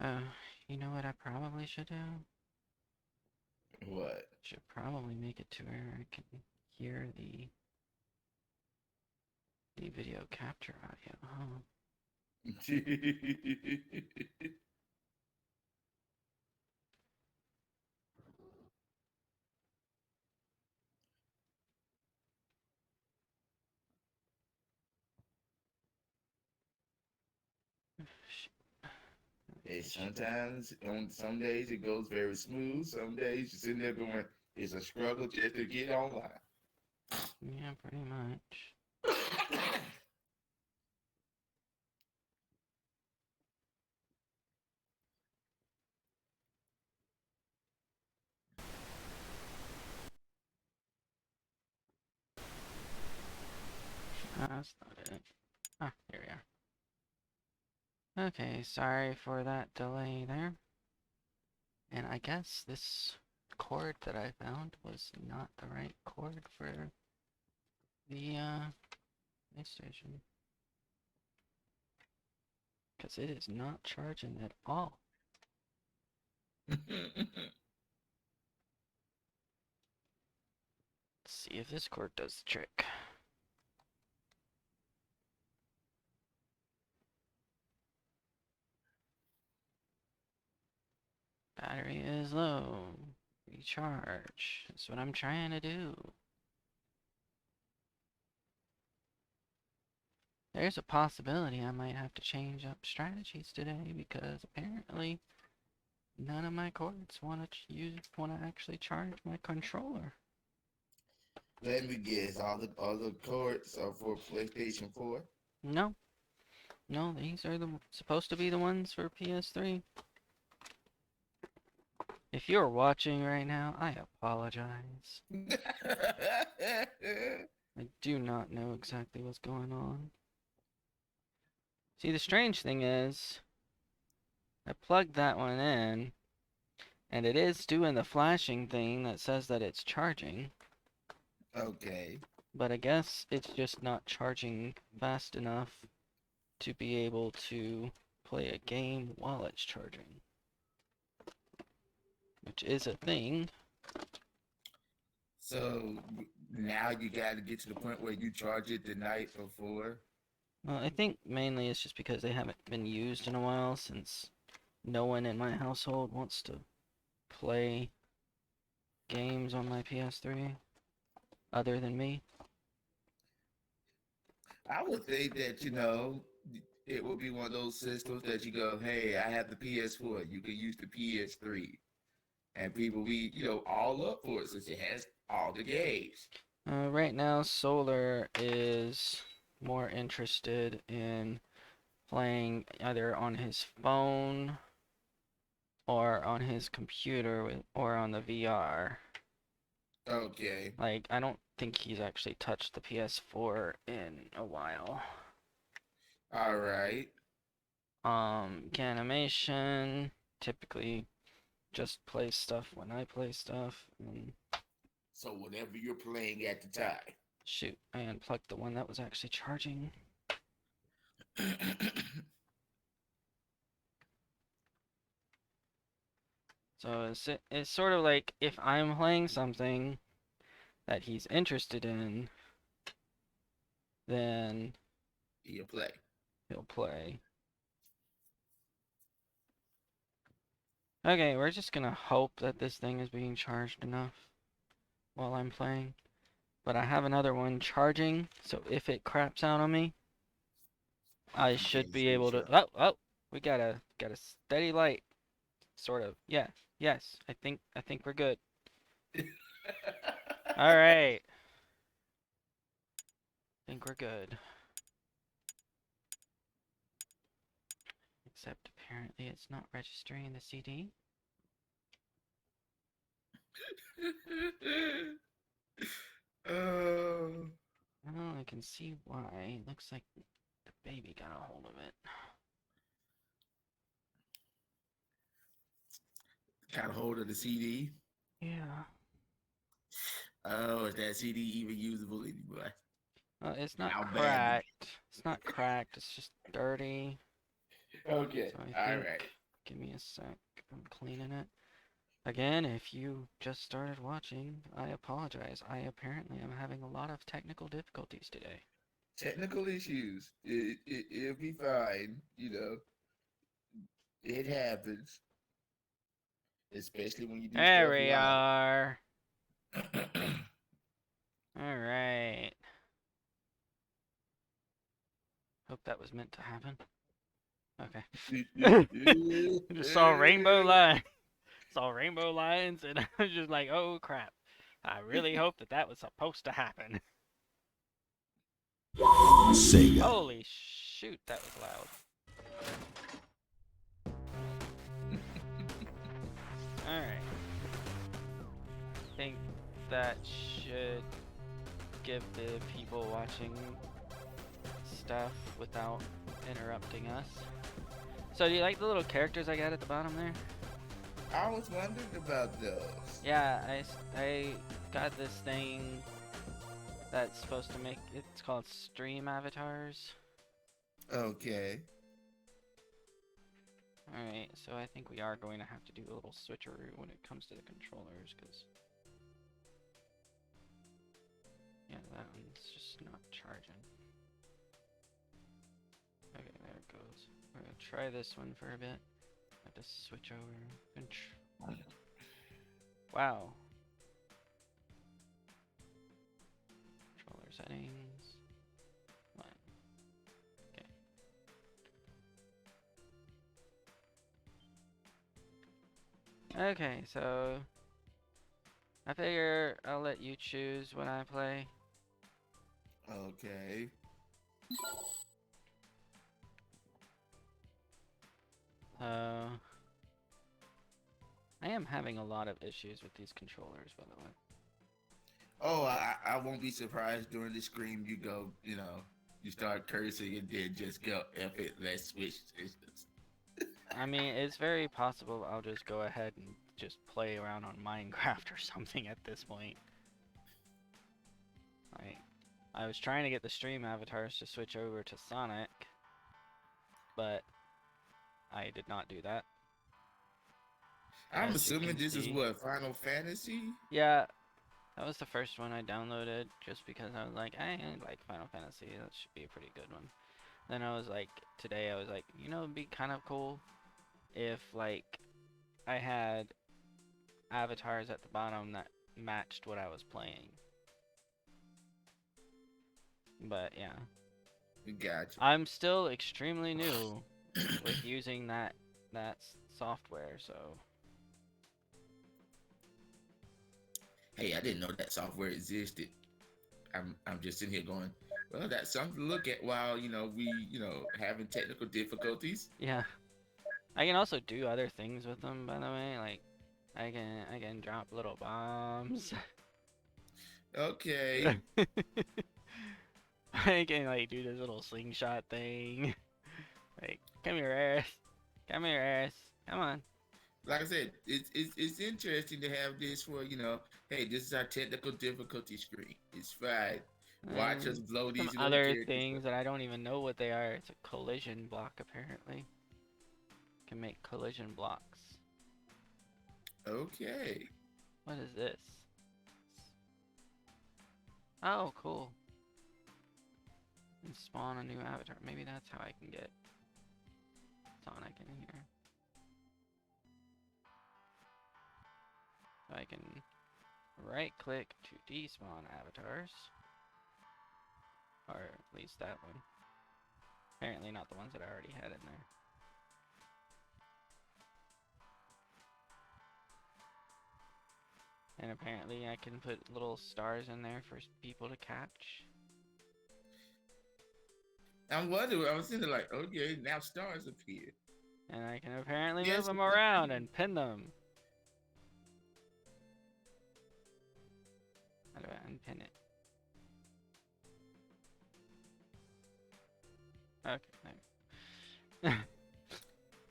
Uh, you know what I probably should do? What? Should probably make it to where I can hear the video capture audio, huh? Hey, Okay, should, sometimes on some days it goes very smooth. Some days you're sitting there going, it's a struggle just to get online. yeah, pretty much. That's not it. Ah, here we are. Okay, sorry for that delay there. And I guess this cord that I found was not the right cord for the PlayStation. Because it is not charging at all. Let's see if this cord does the trick. Battery is low. Recharge. That's what I'm trying to do. There's a possibility I might have to change up strategies today because apparently none of my cords want to actually charge my controller. Let me guess, all the other cords are for PlayStation 4? No, no, these are supposed to be the ones for PS3. If you're watching right now, I apologize. I do not know exactly what's going on. See, the strange thing is, I plugged that one in, and it is doing the flashing thing that says that it's charging, Okay. but I guess it's just not charging fast enough to be able to play a game while it's charging, which is a thing. So now you got to get to the point where you charge it the night before. Well, I think mainly it's just because they haven't been used in a while since no one in my household wants to play games on my PS3 other than me. I would think that, it would be one of those systems that you go, hey, I have the PS4, you can use the PS3. And people be, all up for it since it has all the games. Right now, Solar is more interested in playing either on his phone or on his computer or on the VR. Okay. Like, I don't think he's actually touched the PS4 in a while. All right. Animation typically just plays stuff when I play stuff. And So whatever you're playing at the time. shoot, I unplugged the one that was actually charging. So it's sort of like if I'm playing something that he's interested in, then You play. he'll play. Okay, we're just gonna hope that this thing is being charged enough while I'm playing. But I have another one charging, so if it craps out on me, I You should can't be switch able to. up. Oh, we got a steady light, sort of. Yeah, yes. I think we're good. All right, I think we're good. Except apparently it's not registering the CD. Oh, Well, I can see why. Looks like the baby got a hold of it. got a hold of the CD. Yeah. Oh, is that CD even usable anymore? It's not How badly? cracked. It's not cracked. It's just dirty. Okay. So I All think right. Give me a sec. I'm cleaning it. Again, if you just started watching, I apologize. I apparently am having a lot of technical difficulties today. Technical issues. It'll be fine. You know, it happens, especially when you do There stuff we live. are. Alright. Hope that was meant to happen. Okay. Just saw rainbow lines. Saw rainbow lines, and I was just like, oh crap. I really hope that that was supposed to happen. Sega. Holy shoot, that was loud. Alright. I think that should give the people watching stuff without interrupting us. So do you like the little characters I got at the bottom there? I was wondering about those. Yeah, I got this thing that's supposed to make, it's called stream avatars. Okay. Alright, so I think we are going to have to do a little switcheroo when it comes to the controllers, because... yeah, that one's just not charging. Okay, there it goes. We're gonna try this one for a bit. Have to switch over. Wow. Controller settings. One. Okay. Okay, so I figure I'll let you choose when I play. Okay. I am having a lot of issues with these controllers, by the way. Oh, I won't be surprised during the scream you go, you know, you start cursing and then just go, F it, let's switch systems. I mean, it's very possible I'll just go ahead and just play around on Minecraft or something at this point. Like, I was trying to get the stream avatars to switch over to Sonic, but I did not do that. I'm As you assuming can this is see. what, Final Fantasy? Yeah, that was the first one I downloaded just because I was like, I like Final Fantasy, that should be a pretty good one. Then I was like, today I was like, you know, it'd be kind of cool if like I had avatars at the bottom that matched what I was playing. But yeah. Gotcha. I'm still extremely new with using that software, so Hey, I didn't know that software existed. I'm just sitting here going, well, that's something to look at while, you know, having technical difficulties. yeah. I can also do other things with them, by the way, like I can drop little bombs. Okay. I can like do this little slingshot thing. Like, come here, ass. Come here, ass. Come on. Like I said, it's interesting to have this for, you know, hey, this is our technical difficulty screen. It's fine. Watch us blow Some these little other characters things up. that I don't even know what they are. It's a collision block, apparently. Can make collision blocks. Okay. What is this? Oh, cool. And spawn a new avatar. Maybe that's how I can get Sonic in here. So I can right click to despawn avatars. Or at least that one. Apparently not the ones that I already had in there. And apparently I can put little stars in there for people to catch. I'm wondering, I was thinking like, okay, now stars appear. And I can apparently move Yes. them around and pin them. How do I unpin it? Okay, there.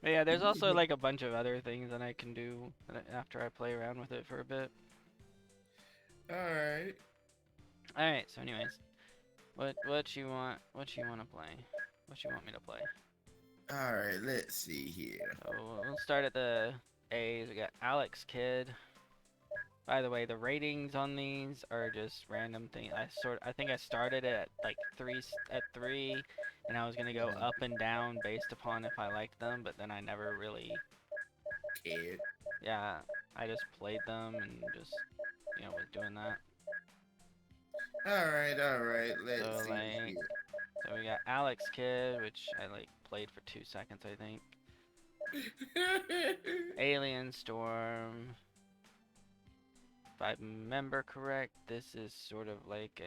But yeah, there's also like a bunch of other things that I can do after I play around with it for a bit. Alright. Alright, so anyways. What you want to play? What you want me to play? All right, let's see here. So we'll start at the A's. We got Alex Kidd. By the way, the ratings on these are just random things. I think I started it at like three, and I was gonna go up and down based upon if I liked them, but then I never really, Kid. yeah, I just played them and just, was doing that. All right. Let's So see like, here. so we got Alex Kidd, which I like played for 2 seconds, I think. Alien Storm. If I remember correct, this is sort of like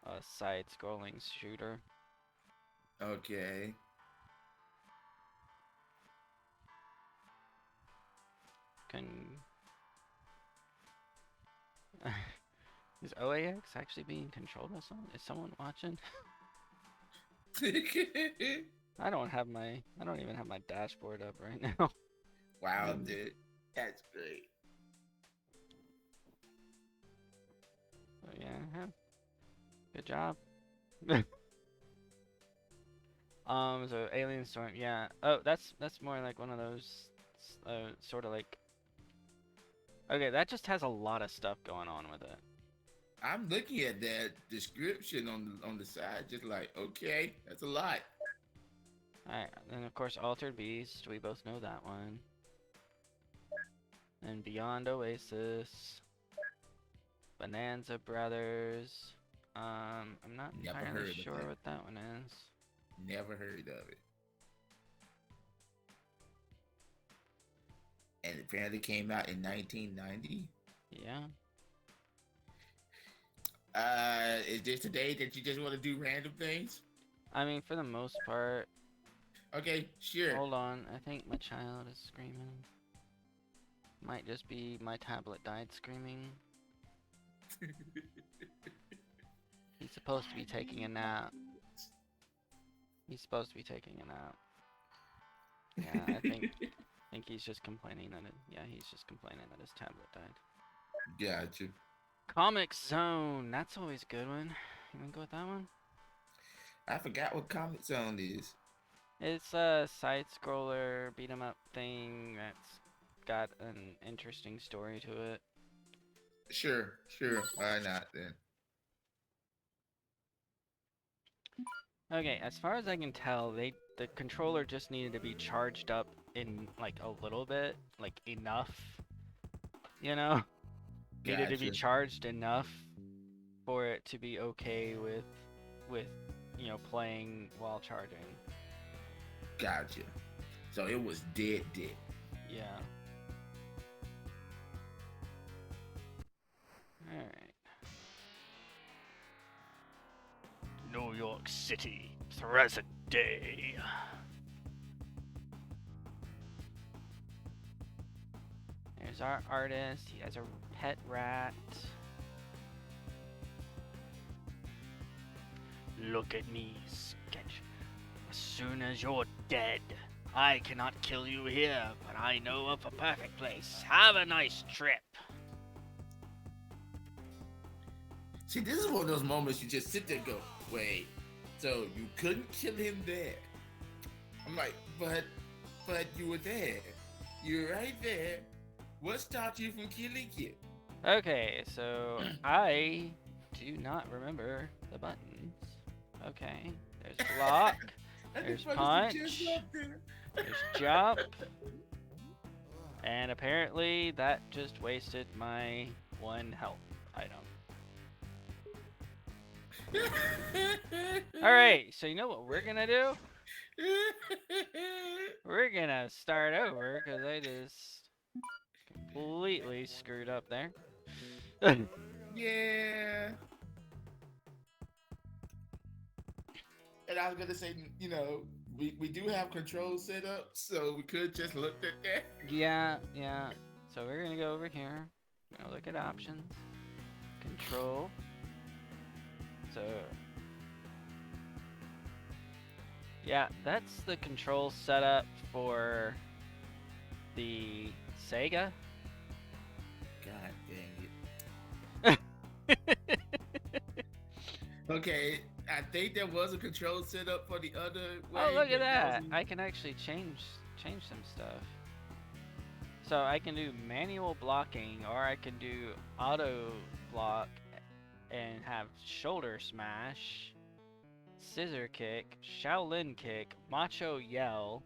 a side-scrolling shooter. Okay. Can is OAX actually being controlled by someone? Is someone watching? I don't even have my dashboard up right now. Wow, dude. That's great. So yeah, good job. So Alien Storm, yeah. Oh, that's more like one of those, sort of like. Okay, that just has a lot of stuff going on with it. I'm looking at that description on the side, just like, okay, that's a lot. Alright, then of course Altered Beast, we both know that one. And Beyond Oasis, Bonanza Brothers. I'm not Never entirely heard of sure that. what that one is. Never heard of it. And it apparently came out in 1990. Yeah. Is this today that you just want to do random things? I mean, for the most part. Okay, sure. Hold on, I think my child is screaming. Might just be my tablet died screaming. He's supposed to be taking a nap. He's supposed to be taking a nap. Yeah, I think he's just complaining that he's just complaining that his tablet died. Gotcha. Comic Zone, that's always a good one. You wanna go with that one? I forgot what Comic Zone is. It's a side scroller beat 'em up thing that's got an interesting story to it. Sure. Why not then? Okay, as far as I can tell, the controller just needed to be charged up in like a little bit, like enough, you know? Needed to be Gotcha. charged enough for it to be okay with playing while charging. Gotcha. So it was dead. Yeah. Alright. New York City, present day. There's our artist. He has a pet rat. Look at me, Sketch. As soon as you're dead, I cannot kill you here, but I know of a perfect place. Have a nice trip. See, this is one of those moments you just sit there and go, wait, so you couldn't kill him there? I'm like, but you were there. You're right there. What stopped you from killing him? Okay, so I do not remember the buttons. Okay, there's block, there's punch, there's jump, and apparently that just wasted my 1 health item. Alright, so you know what we're gonna do? We're gonna start over, because I just completely screwed up there. Yeah. And I was gonna say, we do have control set up, so we could just look at that. Yeah. So we're gonna go over here. We're gonna look at options. Control. So yeah, that's the control setup for the Sega. God dang it. Okay, I think there was a control set up for the other Oh, way, look at but that was that! I can actually change some stuff. So I can do manual blocking, or I can do auto block and have shoulder smash, scissor kick, Shaolin kick, macho yell.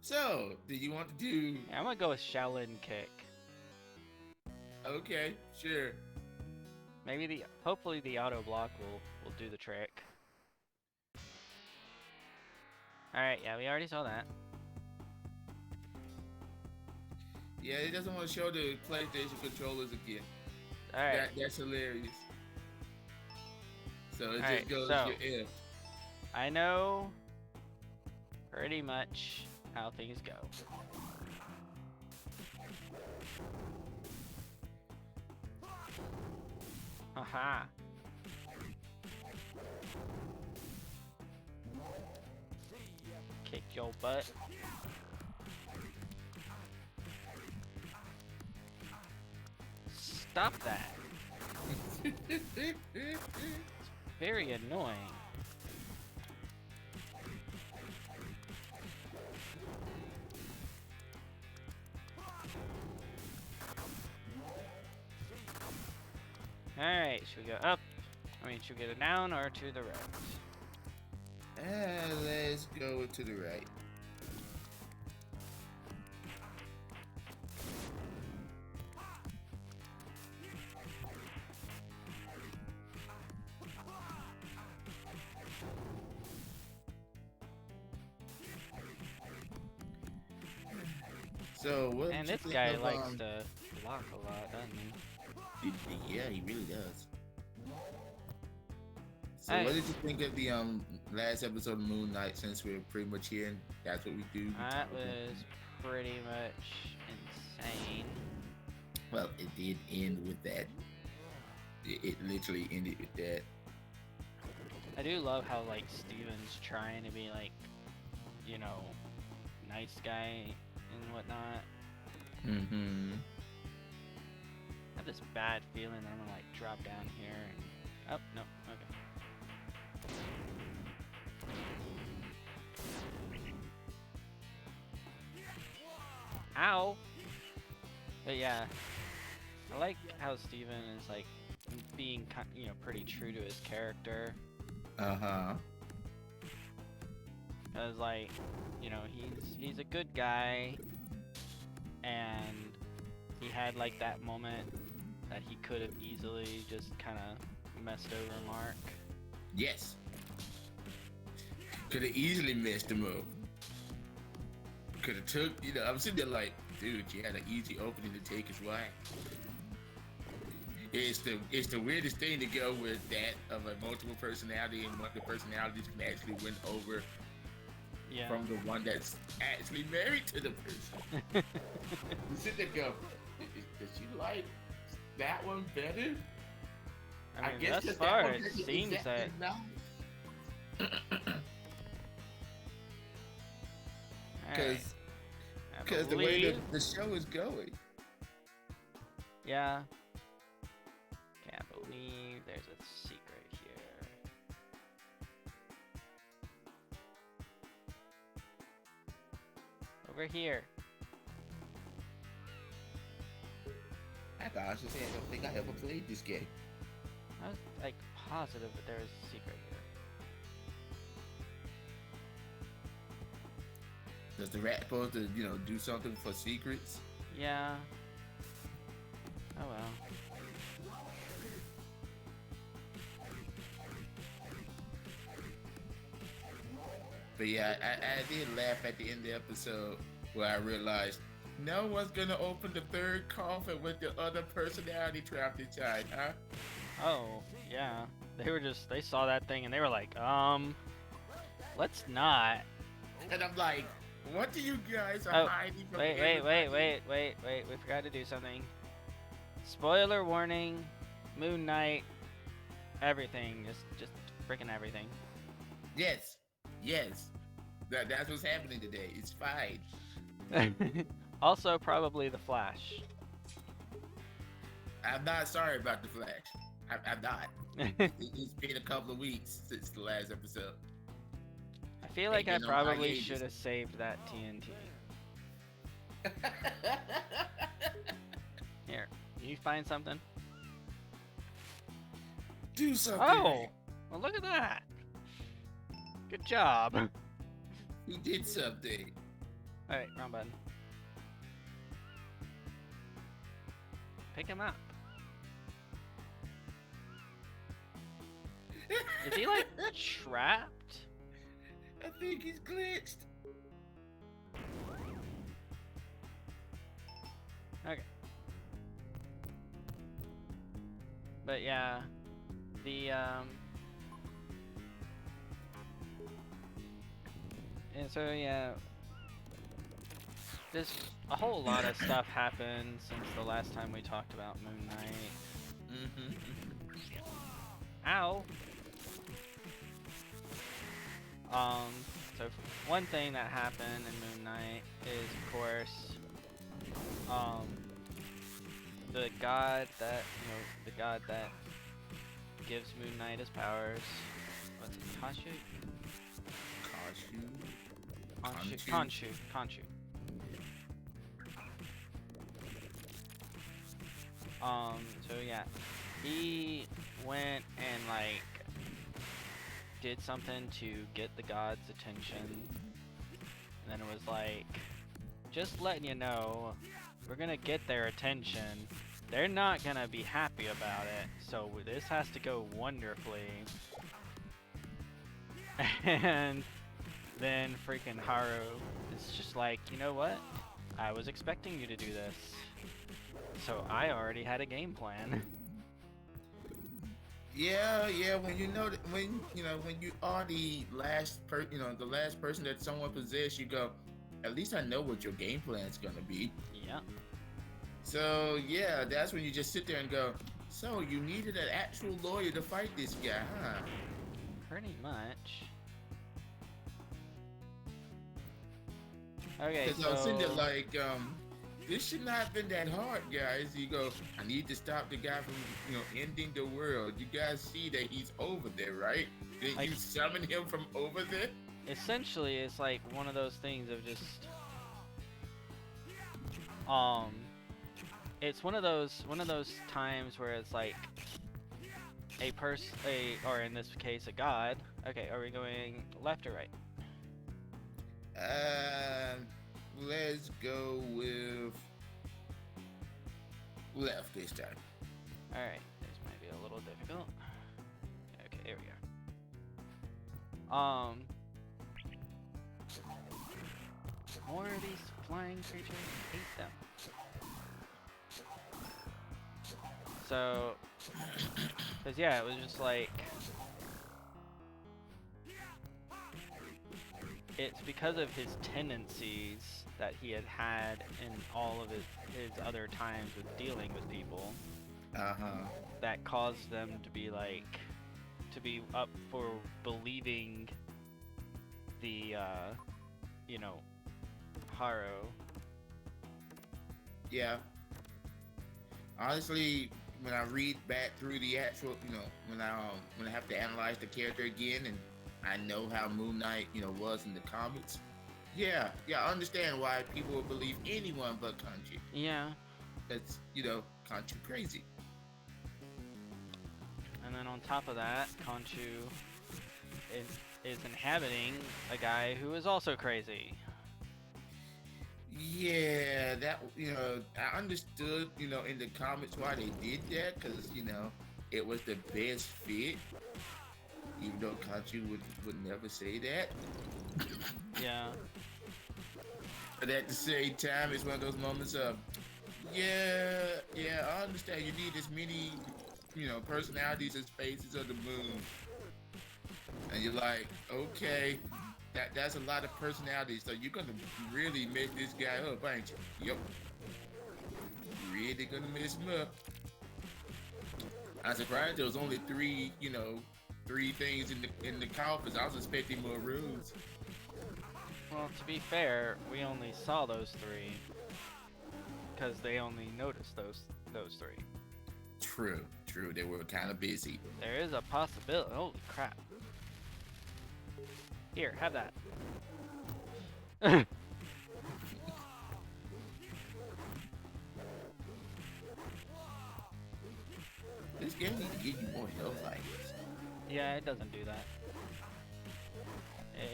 So, do you want to do? Yeah, I'm gonna go with Shaolin kick. Okay, sure. Maybe hopefully the auto block will do the trick. All right, yeah, we already saw that. Yeah, it doesn't want to show the PlayStation controllers again. All right, That's hilarious. So it all right. just goes So your F. I know pretty much how things go. Haha. Kick your butt. Stop that. Very annoying. Alright, should we go up? I mean, should we go down or to the right? Let's go to the right. So what? And did this you think guy of, likes to block a lot, doesn't he? Yeah, he really does. So Hey. what did you think of the last episode of Moon Knight? Since we're pretty much here, and that's what we do. That was pretty much insane. Well, it did end with that. It literally ended with that. I do love how, like, Steven's trying to be, like, you know, nice guy and whatnot. Mm-hmm. I have this bad feeling that I'm gonna, like, drop down here and... Oh, no, okay. Ow! But yeah, I like how Steven is, like, being, you know, pretty true to his character. Uh-huh. Cause, like, you know, he's a good guy, and he had, like, that moment that he could have easily just kind of messed over Mark. Yes. Could have easily messed him up. Could have took, you know, I'm sitting there like, dude, you had an easy opening to take his wife. It's the weirdest thing to go with that of a multiple personality, and one of the personalities can actually win over from the one that's actually married to the person. You sit there and go, does she like that one better? I mean, guess thus that far one it doesn't seems that... exactly Because the way the show is going. Yeah. Can't believe there's a secret here. Over here. I thought I just said, I don't think I ever played this game. I was, like, positive that there was a secret here. Does the rat supposed to, you know, do something for secrets? Yeah. Oh well. But yeah, I did laugh at the end of the episode where I realized no one's gonna open the third coffin with the other personality trapped inside, huh? Oh, yeah. They saw that thing and they were like, let's not. And I'm like, what do you guys are hiding from Wait. We forgot to do something. Spoiler warning, Moon Knight, everything. Just freaking everything. Yes. That's what's happening today. It's fine. Also, probably the Flash. I'm not sorry about the Flash. I'm not. It's been a couple of weeks since the last episode. I feel They've like I been on probably should hiatus. have saved that TNT. Here, you find something? Do something. Oh! Well, look at that! Good job! He did something. Alright, wrong button. Pick him up. Is he like trapped? I think he's glitched. Okay. But yeah, the and so yeah, just a whole lot of stuff happened since the last time we talked about Moon Knight. Mm-hmm. Ow. So one thing that happened in Moon Knight is, of course, the god that, the god that gives Moon Knight his powers. What's it? Kashu? Khonshu. So yeah, he went and like did something to get the god's attention, and then it was like, just letting you know, we're gonna get their attention. They're not gonna be happy about it, so this has to go wonderfully. And then freaking Haru is just like, you know what? I was expecting you to do this, so I already had a game plan. Yeah. When you know that, when you are the last the last person that someone possessed, you go, at least I know what your game plan is gonna be. Yeah. So yeah, that's when you just sit there and go, so you needed an actual lawyer to fight this guy, huh? Pretty much. Okay, Because I was sitting there like, this should not have been that hard, guys. You go, I need to stop the guy from, ending the world. You guys see that he's over there, right? Didn't like, you summon him from over there? essentially, it's like one of those things of just, it's one of those times where it's like or in this case, a god. Okay, are we going left or right? Let's go with left this time. Alright, this might be a little difficult. Okay, here we go. More of these flying creatures, I hate them. So, cause yeah, it was just like, it's because of his tendencies that he had in all of his other times with dealing with people, that caused them to be like, to be up for believing the, Haru. Yeah. Honestly, when I read back through the actual, when I have to analyze the character again, and I know how Moon Knight, was in the comics. Yeah, I understand why people would believe anyone but Khonshu. Yeah. That's, Khonshu crazy. And then on top of that, Khonshu is inhabiting a guy who is also crazy. Yeah, that, I understood, in the comics why they did that, because, it was the best fit. Even though Khonshu would never say that. Yeah. But at the same time, it's one of those moments of, yeah, I understand you need as many, personalities as faces of the moon. And you're like, okay, that's a lot of personalities, so you're gonna really mess this guy up, ain't you? Yep. Really gonna mess him up. I'm surprised there was only three things in the coffers. I was expecting more rooms. Well, to be fair, we only saw those three because they only noticed those three. True, true. They were kind of busy. There is a possibility. Holy crap. Here, have that. This game needs to give you more health items. Yeah, it doesn't do that.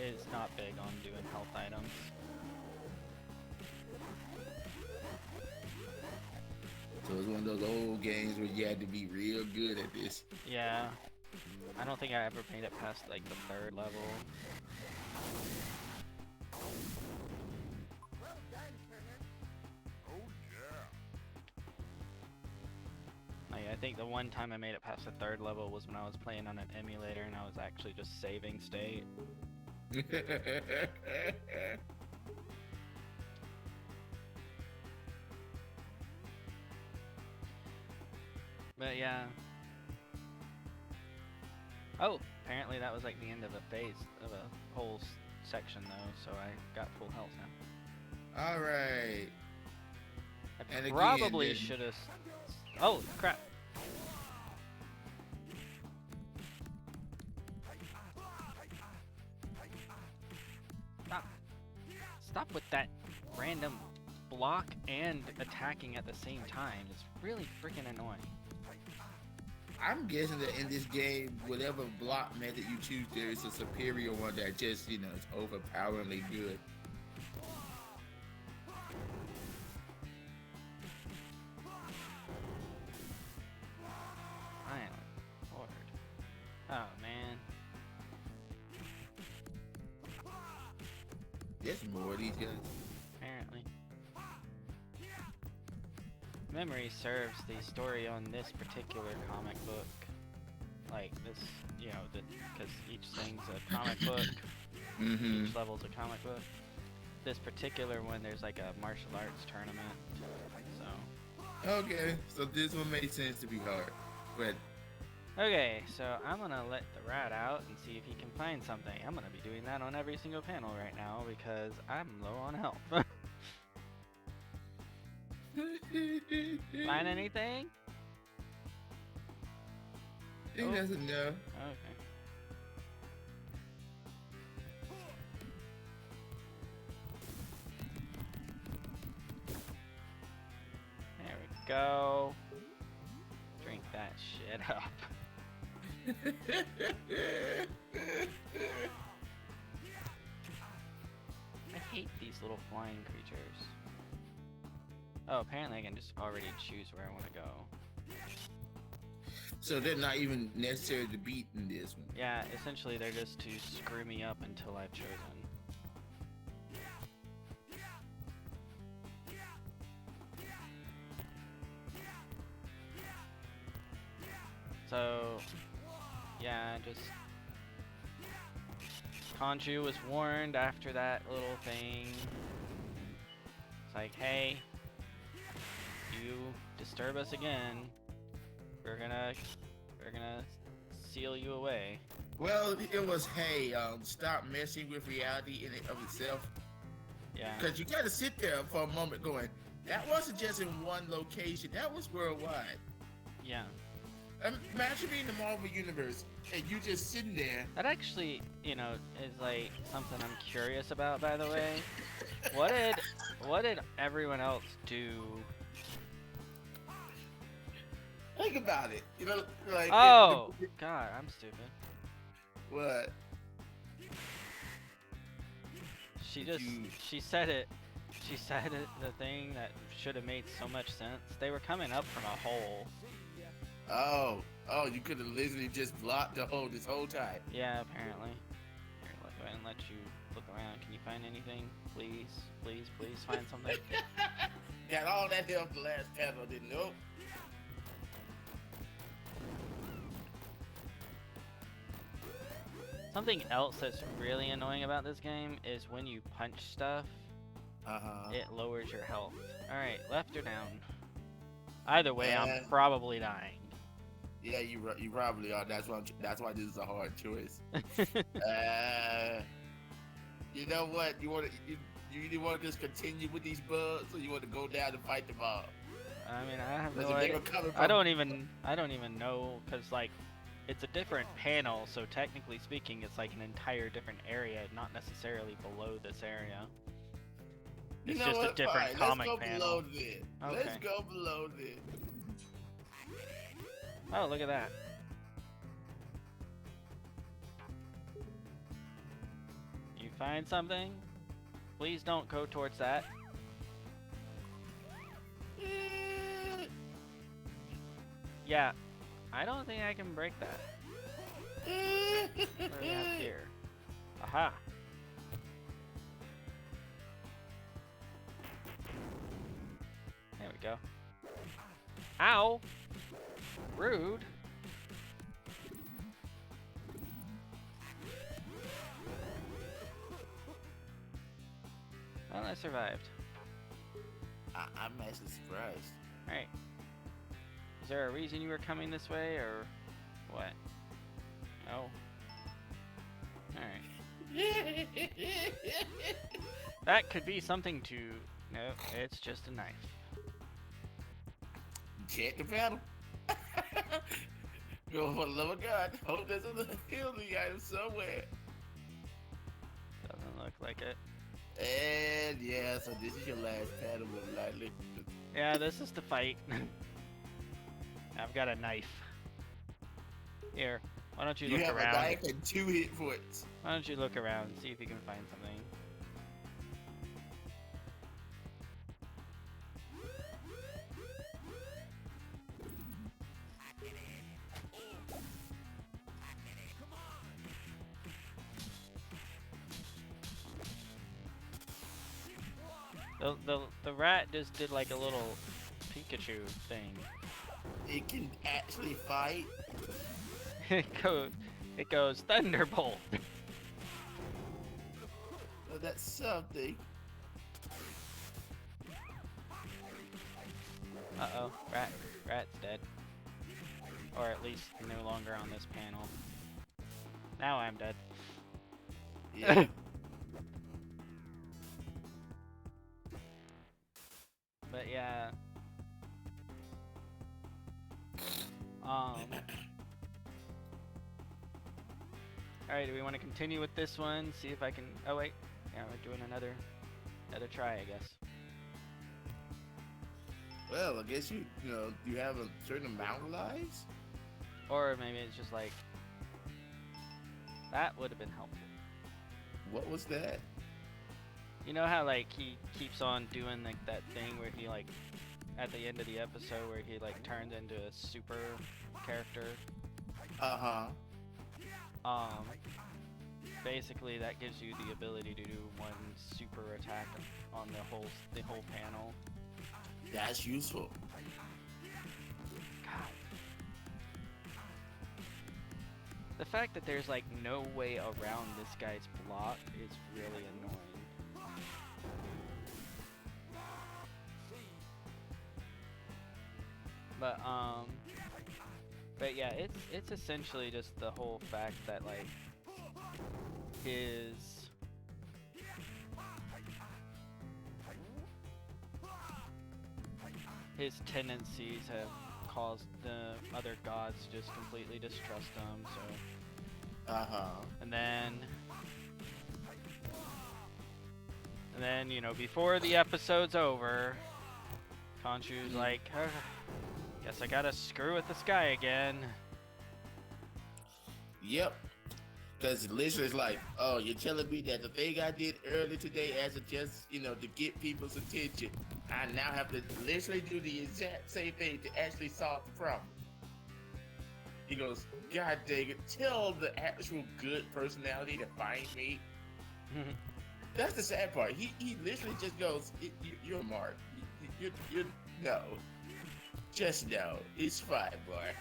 It's not big on doing health items. So it's one of those old games where you had to be real good at this. Yeah. I don't think I ever made it past like the 3rd level. Like, I think the one time I made it past the 3rd level was when I was playing on an emulator and I was actually just saving state. But yeah. Oh, apparently that was like the end of a phase of a whole section though, so I got full health now. All right. I And again, probably then- should have. Oh crap! Stop! Stop with that random block and attacking at the same time. It's really freaking annoying. I'm guessing that in this game, whatever block method you choose, there is a superior one that just, you know, is overpoweringly good. Finally, Lord. Oh man. There's more of these guys. Apparently. Memory serves the story on this particular comic book. Like this, you know, because each thing's a comic book. Mm-hmm. Each level's a comic book. This particular one, there's like a martial arts tournament. So. Okay, so this one made sense to be hard, but Okay, so I'm gonna let the rat out and see if he can find something. I'm gonna be doing that on every single panel right now because I'm low on health. Find anything? he doesn't know. Okay. There we go. Drink that shit up. I hate these little flying creatures. Oh, apparently I can just already choose where I want to go. So they're not even necessary to beat in this one. Yeah, essentially they're just to screw me up until I've chosen. So, yeah, just... Conchu was warned after that little thing. It's like, hey, you disturb us again, we're gonna seal you away. Well, it was, hey, stop messing with reality in and of itself. Yeah. Because you got to sit there for a moment going, that wasn't just in one location, that was worldwide. Yeah. Imagine being in the Marvel Universe and you just sitting there. That actually, you know, is like something I'm curious about, by the way. What did everyone else do? Think about it. You know, like. Oh, God, I'm stupid. What? She Did just, you- she said it, the thing that should have made so much sense. They were coming up from a hole. Oh, you could have literally just blocked this whole time. Yeah, apparently. Here, let's go ahead and let you look around. Can you find anything? Please, please, please find something. Got all that help the last panel, didn't know. Something else that's really annoying about this game is when you punch stuff, it lowers your health. Alright, left or down? Either way, I'm probably dying. Yeah, you probably are. That's why this is a hard choice. You know what? You either want to just continue with these bugs, or you want to go down and fight them all. I mean, I have There's no a idea. neighbor coming I from. don't even know, cause like, it's a different panel. So technically speaking, it's like an entire different area, not necessarily below this area. You It's know just a what? different Fine. Let's comic go panel. below this. Okay. Let's go below this. Oh, look at that. You find something? Please don't go towards that. Yeah, I don't think I can break that. What do we have here? Aha! There we go. Ow! Rude! Well, I survived. I'm actually surprised. Alright. Is there a reason you were coming this way, or what? No. Alright. That could be something to... No, it's just a knife. Check the panel. Go for the love of God. Hope there's a healing item somewhere. Doesn't look like it. And yeah, so this is your last panel with lightly. Yeah, this is the fight. I've got a knife. Here, why don't you You look have around? a knife and 2 hit points. Why don't you look around and see if you can find something? The rat just did like a little Pikachu thing. It can actually fight. It goes Thunderbolt. Well, that's something. Uh-oh, rat's dead. Or at least no longer on this panel. Now I'm dead. Yeah. But yeah. Alright, do we want to continue with this one? See if I can... Oh wait, yeah, we're doing another try, I guess. Well, I guess you have a certain amount of lives. Or maybe it's just like... That would have been helpful. What was that? You know how like he keeps on doing like that thing where he like at the end of the episode where he like turns into a super character? Basically that gives you the ability to do one super attack on the whole panel. That's useful. God. The fact that there's like no way around this guy's block is really annoying. But yeah, it's essentially just the whole fact that like his tendencies have caused the other gods to just completely distrust him, so and then you know, before the episode's over, Khonshu's like, guess I gotta screw with this guy again. Yep. Because literally it's like, oh, you're telling me that the thing I did earlier today as a just, to get people's attention, I now have to literally do the exact same thing to actually solve the problem. He goes, God dang it, tell the actual good personality to find me. That's the sad part. He literally just goes, you're Mark. You're no. Just no. It's fine, boy.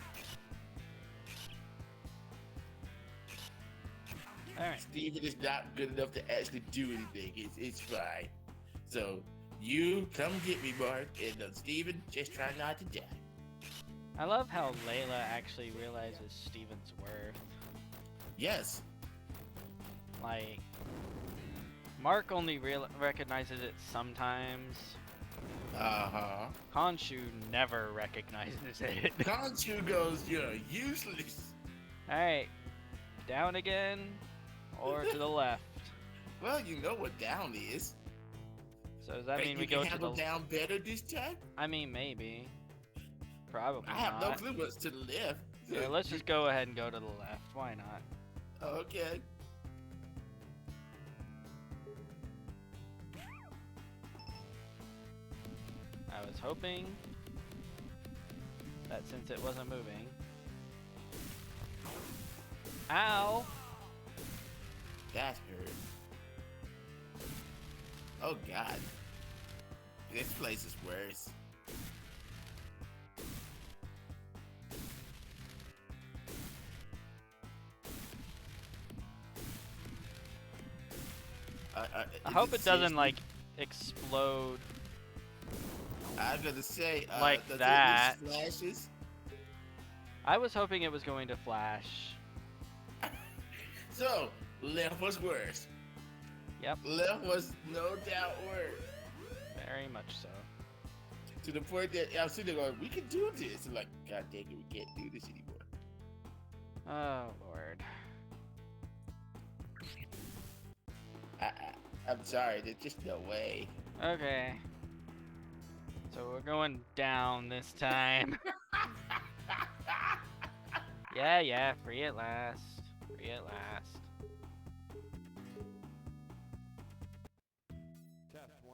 Alright. Steven is not good enough to actually do anything. It's fine. So, you come get me, Mark, and Steven, just try not to die. I love how Layla actually realizes Steven's worth. Yes. Like, Mark only recognizes it sometimes. Uh-huh. Khonshu never recognizes it. Khonshu goes, you're useless. Alright, down again, or to the left. Well, you know what down is. So does that Think mean you we can go to handle the... down better this time? I mean, maybe. Probably I have no not. clue what's to the left. Yeah, let's just go ahead and go to the left. Why not? Okay. I was hoping that since it wasn't moving... Ow! That hurt. Oh God. This place is worse. I hope it doesn't, like, explode I'm gonna say, like does that. It use flashes? I was hoping it was going to flash. So, left was worse. Yep, Left was no doubt worse. very much so. To the point that I'm sitting there going, we can do this. And like, God dang it, we can't do this anymore. Oh, Lord. I'm sorry, there's just no way. Okay. So we're going down this time. Yeah, free at last. Free at last.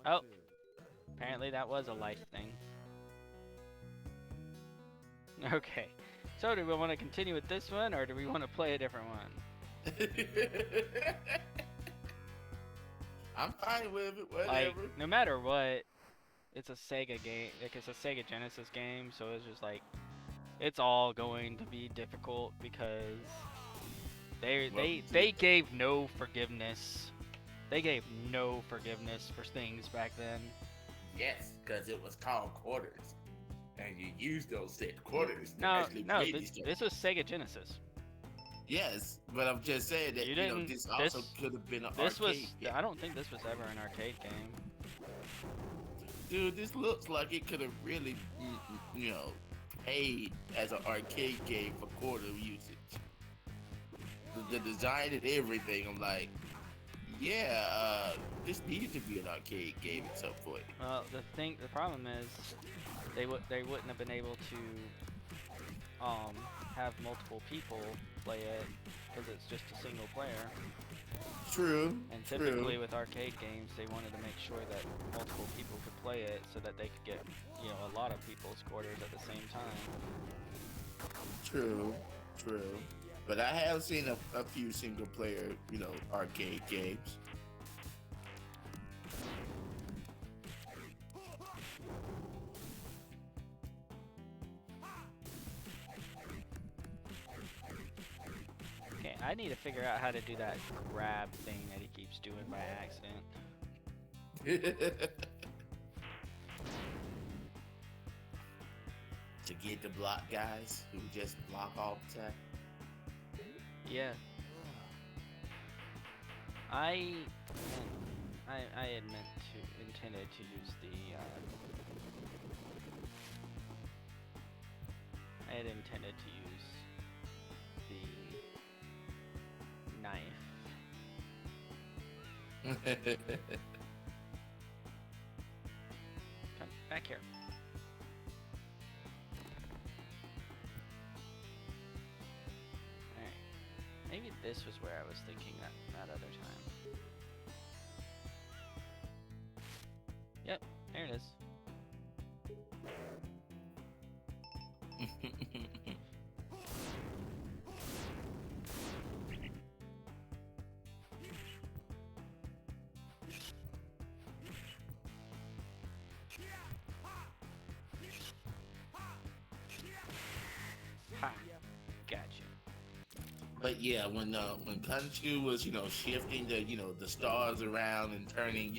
Oh. Apparently that was a life thing. Okay. So do we want to continue with this one, or do we want to play a different one? I'm fine with it, whatever. Like, no matter what, it's a Sega game. Like, it's a Sega Genesis game, so it's just like, it's all going to be difficult because they gave no forgiveness. They gave no forgiveness for things back then. Yes, because it was called quarters. And you used those set quarters to No, actually play this, these games. this was Sega Genesis. Yes, but I'm just saying that, You you know, didn't- this also this- could have been an This arcade was, game. I don't think this was ever an arcade game. Dude, this looks like it could have really, you know, paid as an arcade game for quarter usage. The design and everything, I'm like, yeah, this needed to be an arcade game at some point. Well, the problem is, they wouldn't have been able to, have multiple people play it because it's just a single player. True. And typically with arcade games, they wanted to make sure that multiple people could play it so that they could get, you know, a lot of people's quarters at the same time. True. But I have seen a few single player, you know, arcade games. Okay, I need to figure out how to do that grab thing that he keeps doing by accident. To get the block guys who just block all the time. Yeah. I had intended to use the, I had intended to use the knife. Come back here. Alright. Maybe this was where I was thinking that other time. Yep, there it is. Ha! Gotcha. But yeah, when Khonshu was, you know, shifting the, you know, the stars around and turning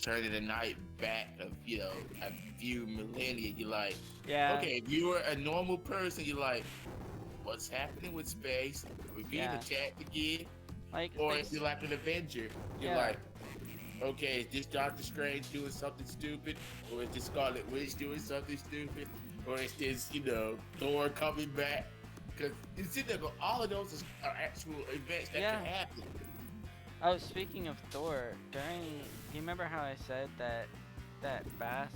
the night back of, you know, a few millennia, you're like, Yeah. okay, if you were a normal person, you're like, what's happening with space? Are we being Yeah. attacked again? Like, Or if you're like an Avenger, you're Yeah. like, okay, is this Doctor Strange doing something stupid, or is this Scarlet Witch doing something stupid, or is this Thor coming back? Because you see, there go all of those are actual events that could Yeah. happen. Oh, speaking of Thor, do you remember how I said that Bast,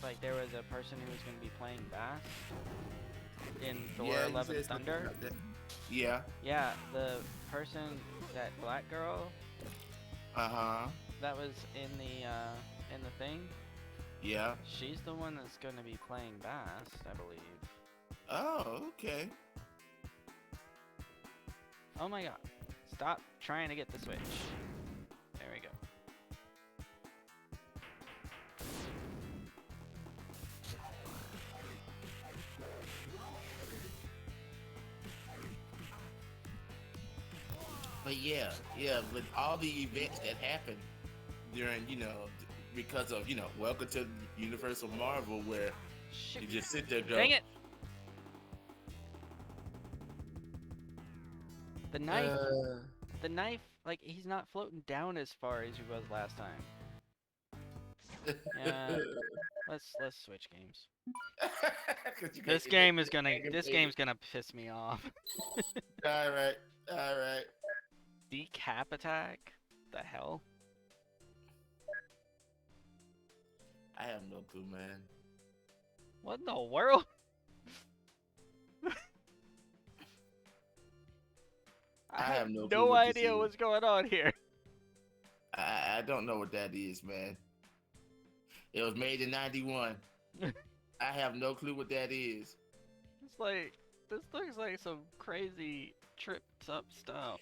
like there was a person who was going to be playing Bast in Thor: Yeah, you Love and said something Thunder? about that. Yeah. Yeah, the person, that black girl Uh huh. that was in the thing, Yeah. she's the one that's going to be playing Bast, I believe. Oh, okay. Oh my god. Stop trying to get the switch. There we go. But yeah, with all the events that happen during, because of, welcome to Universal Marvel, where Shit. you just sit there and go, Dang it! The knife, uh, like he's not floating down as far as he was last time. Yeah, let's switch games. 'Cause you This can't- game is gonna aggravated. this game's gonna piss me off. All right, all right. Decap attack? The hell? I have no clue, man. What in the world? I I have have no clue no what this idea is. what's going on here. I don't know what that is, man. It was made in '91. I have no clue what that is. It's like, this looks like some crazy tripped up stuff.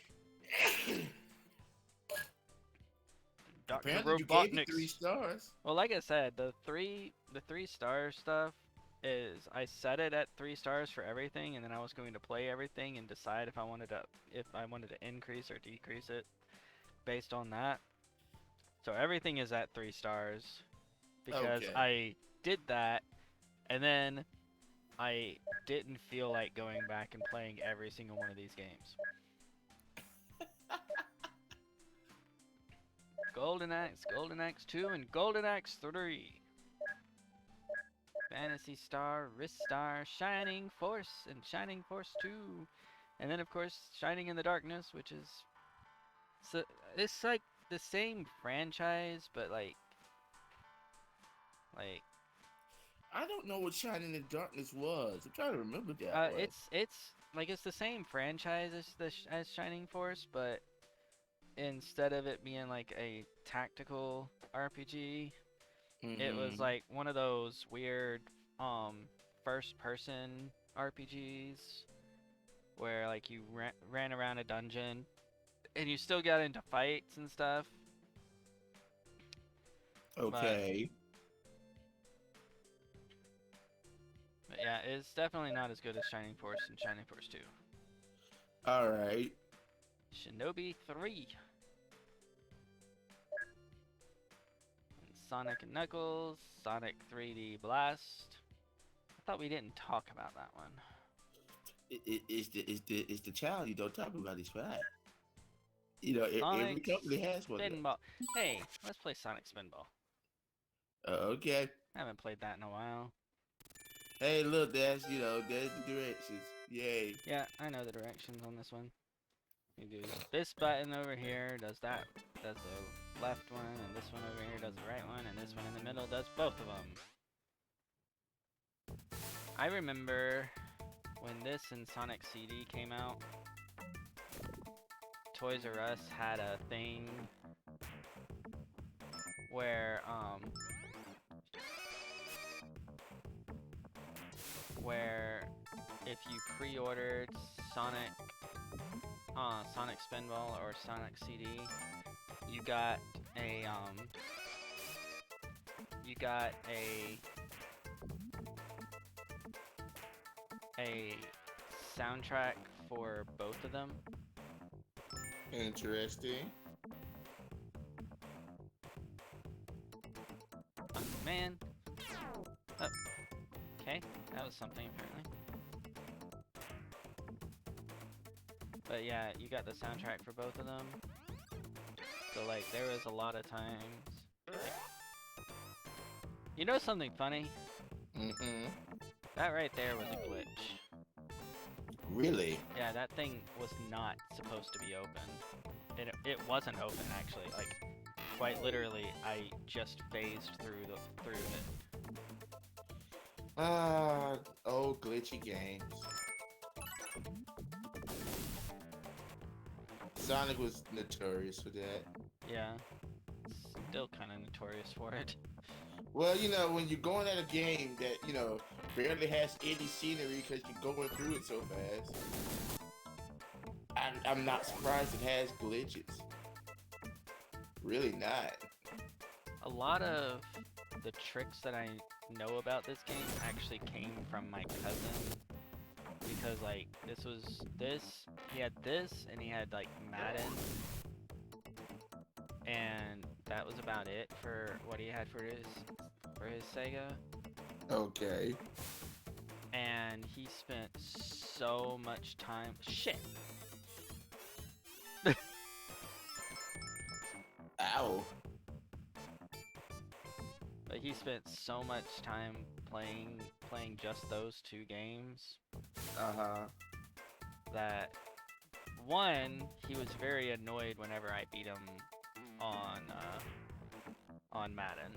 Dr. Apparently, you gave it 3 Robotnik's. stars. Well, like I said, the three star stuff is, I set it at 3 stars for everything, and then I was going to play everything and decide if I wanted to increase or decrease it based on that. So everything is at 3 stars because Okay. I did that, and then I didn't feel like going back and playing every single one of these games. Golden Axe 2, and Golden Axe 3. Fantasy Star, Wrist Star, Shining Force, and Shining Force 2. And then, of course, Shining in the Darkness, which is... So, it's like the same franchise, but like... I don't know what Shining in the Darkness was. I'm trying to remember that one. It's the same franchise as Shining Force, but instead of it being like a tactical RPG, it was like one of those weird first person RPGs where like you ran around a dungeon and you still got into fights and stuff. Okay. But yeah, it's definitely not as good as Shining Force and Shining Force 2. All right. Shinobi 3. And Sonic and Knuckles, Sonic 3D Blast. I thought we didn't talk about that one. It's the child you don't talk about. It's right. Every Sonic company has one. Spinball. Hey, let's play Sonic Spinball. Okay. I haven't played that in a while. Hey, look, there's the directions. Yay. Yeah, I know the directions on this one. You do this button over here, does the left one, and this one over here does the right one, and this one in the middle does both of them. I remember when this and Sonic CD came out, Toys R Us had a thing where if you pre-ordered Sonic Spinball or Sonic CD, you got a soundtrack for both of them. Interesting. Oh, man. Oh. Okay, that was something apparently. But yeah, you got the soundtrack for both of them. So like there was a lot of times. Like, you know something funny? Mm-hmm. That right there was a glitch. Really? Yeah, that thing was not supposed to be open. It wasn't open actually. Like quite literally, I just phased through it. Ah, old glitchy games. Sonic was notorious for that. Yeah, still kind of notorious for it. Well, you know, when you're going at a game that, you know, barely has any scenery because you're going through it so fast, I'm not surprised it has glitches. Really not. A lot of the tricks that I know about this game actually came from my cousin because like he had this and he had like Madden and that was about it for what he had for his Sega. Okay. And he spent so much time shit. Ow. But he spent so much time playing just those two games Uh-huh. that one, he was very annoyed whenever I beat him on Madden.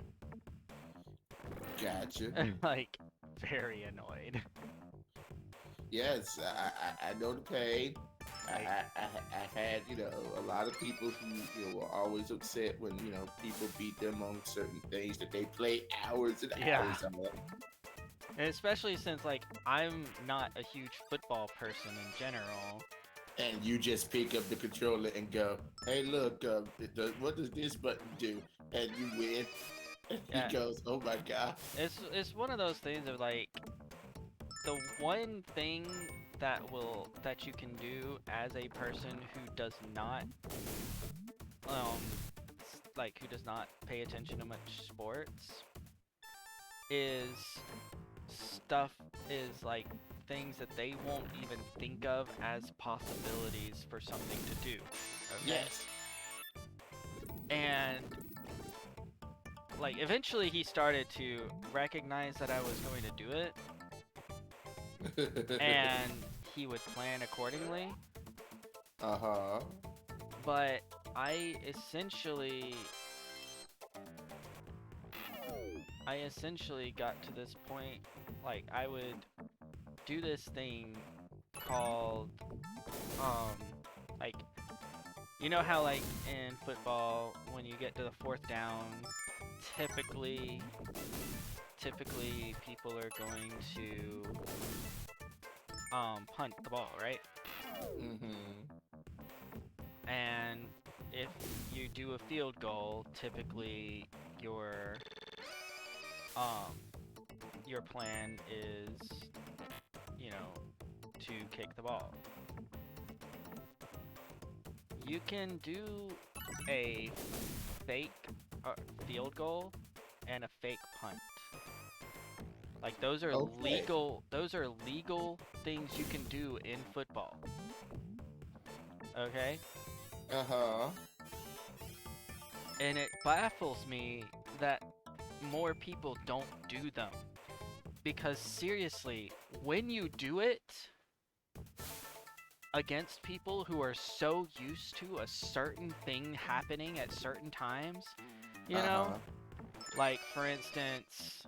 Gotcha. Like very annoyed. Yes, I know the pain. Like, I've had, you know, a lot of people who, you know, were always upset when, you know, people beat them on certain things that they play hours and Yeah. hours on. and especially since like I'm not a huge football person in general. And you just pick up the controller and go, hey, look, what does this button do? And you win. And Yeah. he goes, oh my God. It's one of those things of like the one thing that you can do as a person who does not who does not pay attention to much sports is like things that they won't even think of as possibilities for something to do. Okay? Yes. And like eventually he started to recognize that I was going to do it and he would plan accordingly. Uh-huh. But I essentially got to this point, like I would do this thing called like you know how like in football when you get to the fourth down, typically people are going to punt the ball, right? Mm-hmm. And if you do a field goal, typically your plan is, you know, to kick the ball. You can do a fake field goal and a fake punt. Like those are legal. Those are legal things you can do in football. Okay? Uh-huh. And it baffles me that more people don't do them. Because seriously, when you do it against people who are so used to a certain thing happening at certain times, you know? Like for instance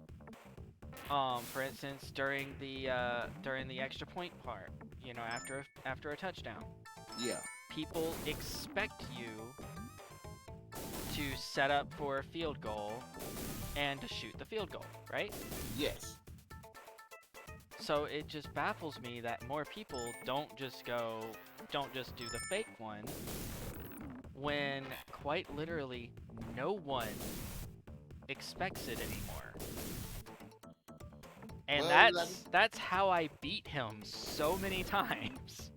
during the extra point part, you know, after a touchdown. Yeah. People expect you to set up for a field goal and to shoot the field goal, right? Yes. So it just baffles me that more people don't just do the fake one when quite literally no one expects it anymore. And Well, that's how I beat him so many times.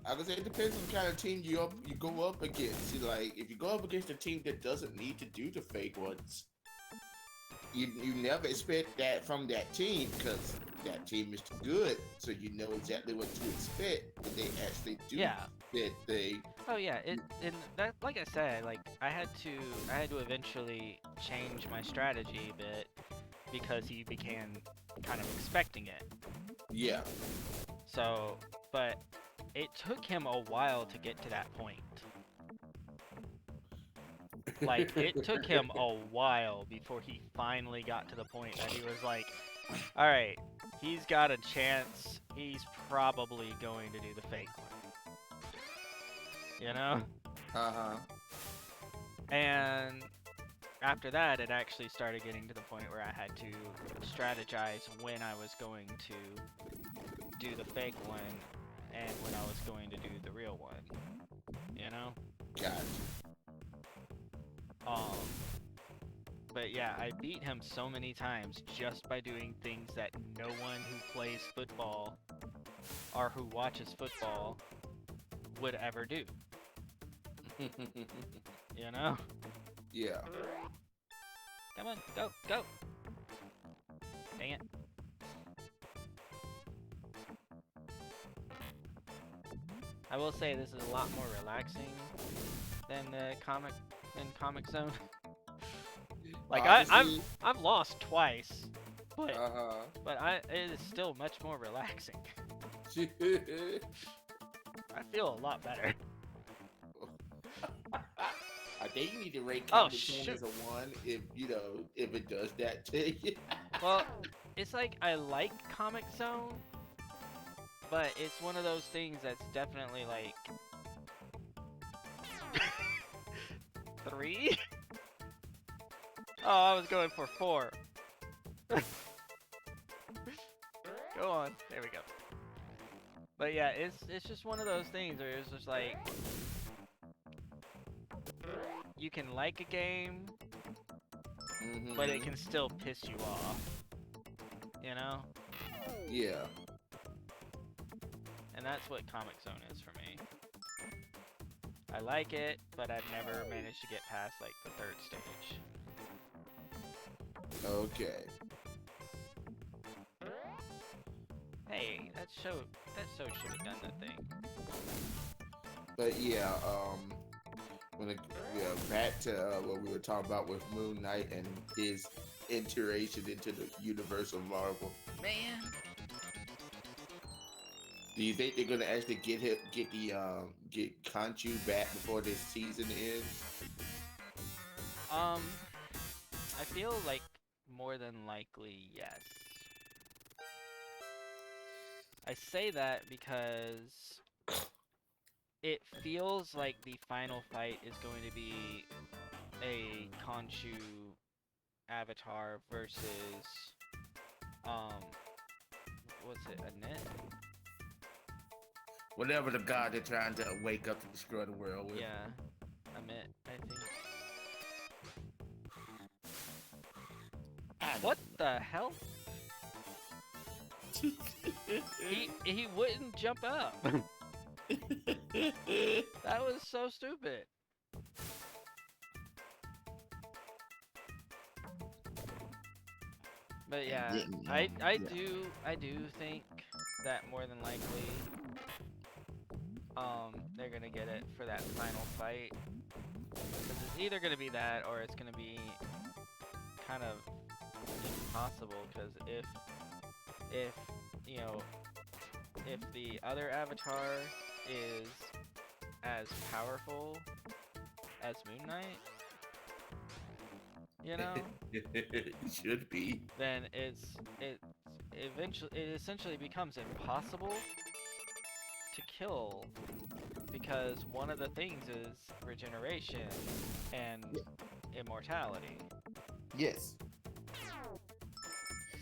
I would say it depends on the kind of team you go up against. See, like if you go up against a team that doesn't need to do the fake ones, you never expect that from that team because that team is good, so you know exactly what to expect when they actually do Yeah. that thing. Oh yeah, and that, like I said, like I had to eventually change my strategy a bit because he began kind of expecting it. Yeah. So, but it took him a while to get to that point. Like it took him a while before he finally got to the point that he was like, all right, he's got a chance. He's probably going to do the fake one. You know? Uh-huh. And after that, it actually started getting to the point where I had to strategize when I was going to do the fake one and when I was going to do the real one. You know? Gotcha. Um, but yeah, I beat him so many times just by doing things that no one who plays football or who watches football would ever do. You know? Yeah. Come on, go, go! Dang it. I will say this is a lot more relaxing than Comic Zone. Like Honestly, I've lost twice, but uh-huh. it is still much more relaxing. I feel a lot better. I think you need to rate Oh Comic Zone shoot. as a 1 if it does that to you. Well, it's like I like Comic Zone, but it's one of those things that's definitely like 3. Oh, I was going for 4. Go on. There we go. But yeah, it's just one of those things where it's just like you can like a game, but it can still piss you off. You know? Yeah. And that's what Comic Zone is for me. I like it, but I've never managed to get past like the 3rd stage. Okay. Hey, that show should have done that thing. But yeah, back to what we were talking about with Moon Knight and his iteration into the universe of Marvel. Man. Do you think they're gonna actually get Khonshu back before this season ends? I feel like more than likely yes. I say that because it feels like the final fight is going to be a Khonshu avatar versus what's it, a net? Whatever the god they're trying to wake up to destroy the world with. Yeah, Amit, I think. What the hell? he wouldn't jump up. That was so stupid. But yeah, I do think that more than likely they're gonna get it for that final fight. Because it's either gonna be that or it's gonna be kind of impossible, because if you know, if the other avatar is as powerful as Moon Knight, you know, It should be. then it essentially becomes impossible to kill, because one of the things is regeneration and immortality. Yes.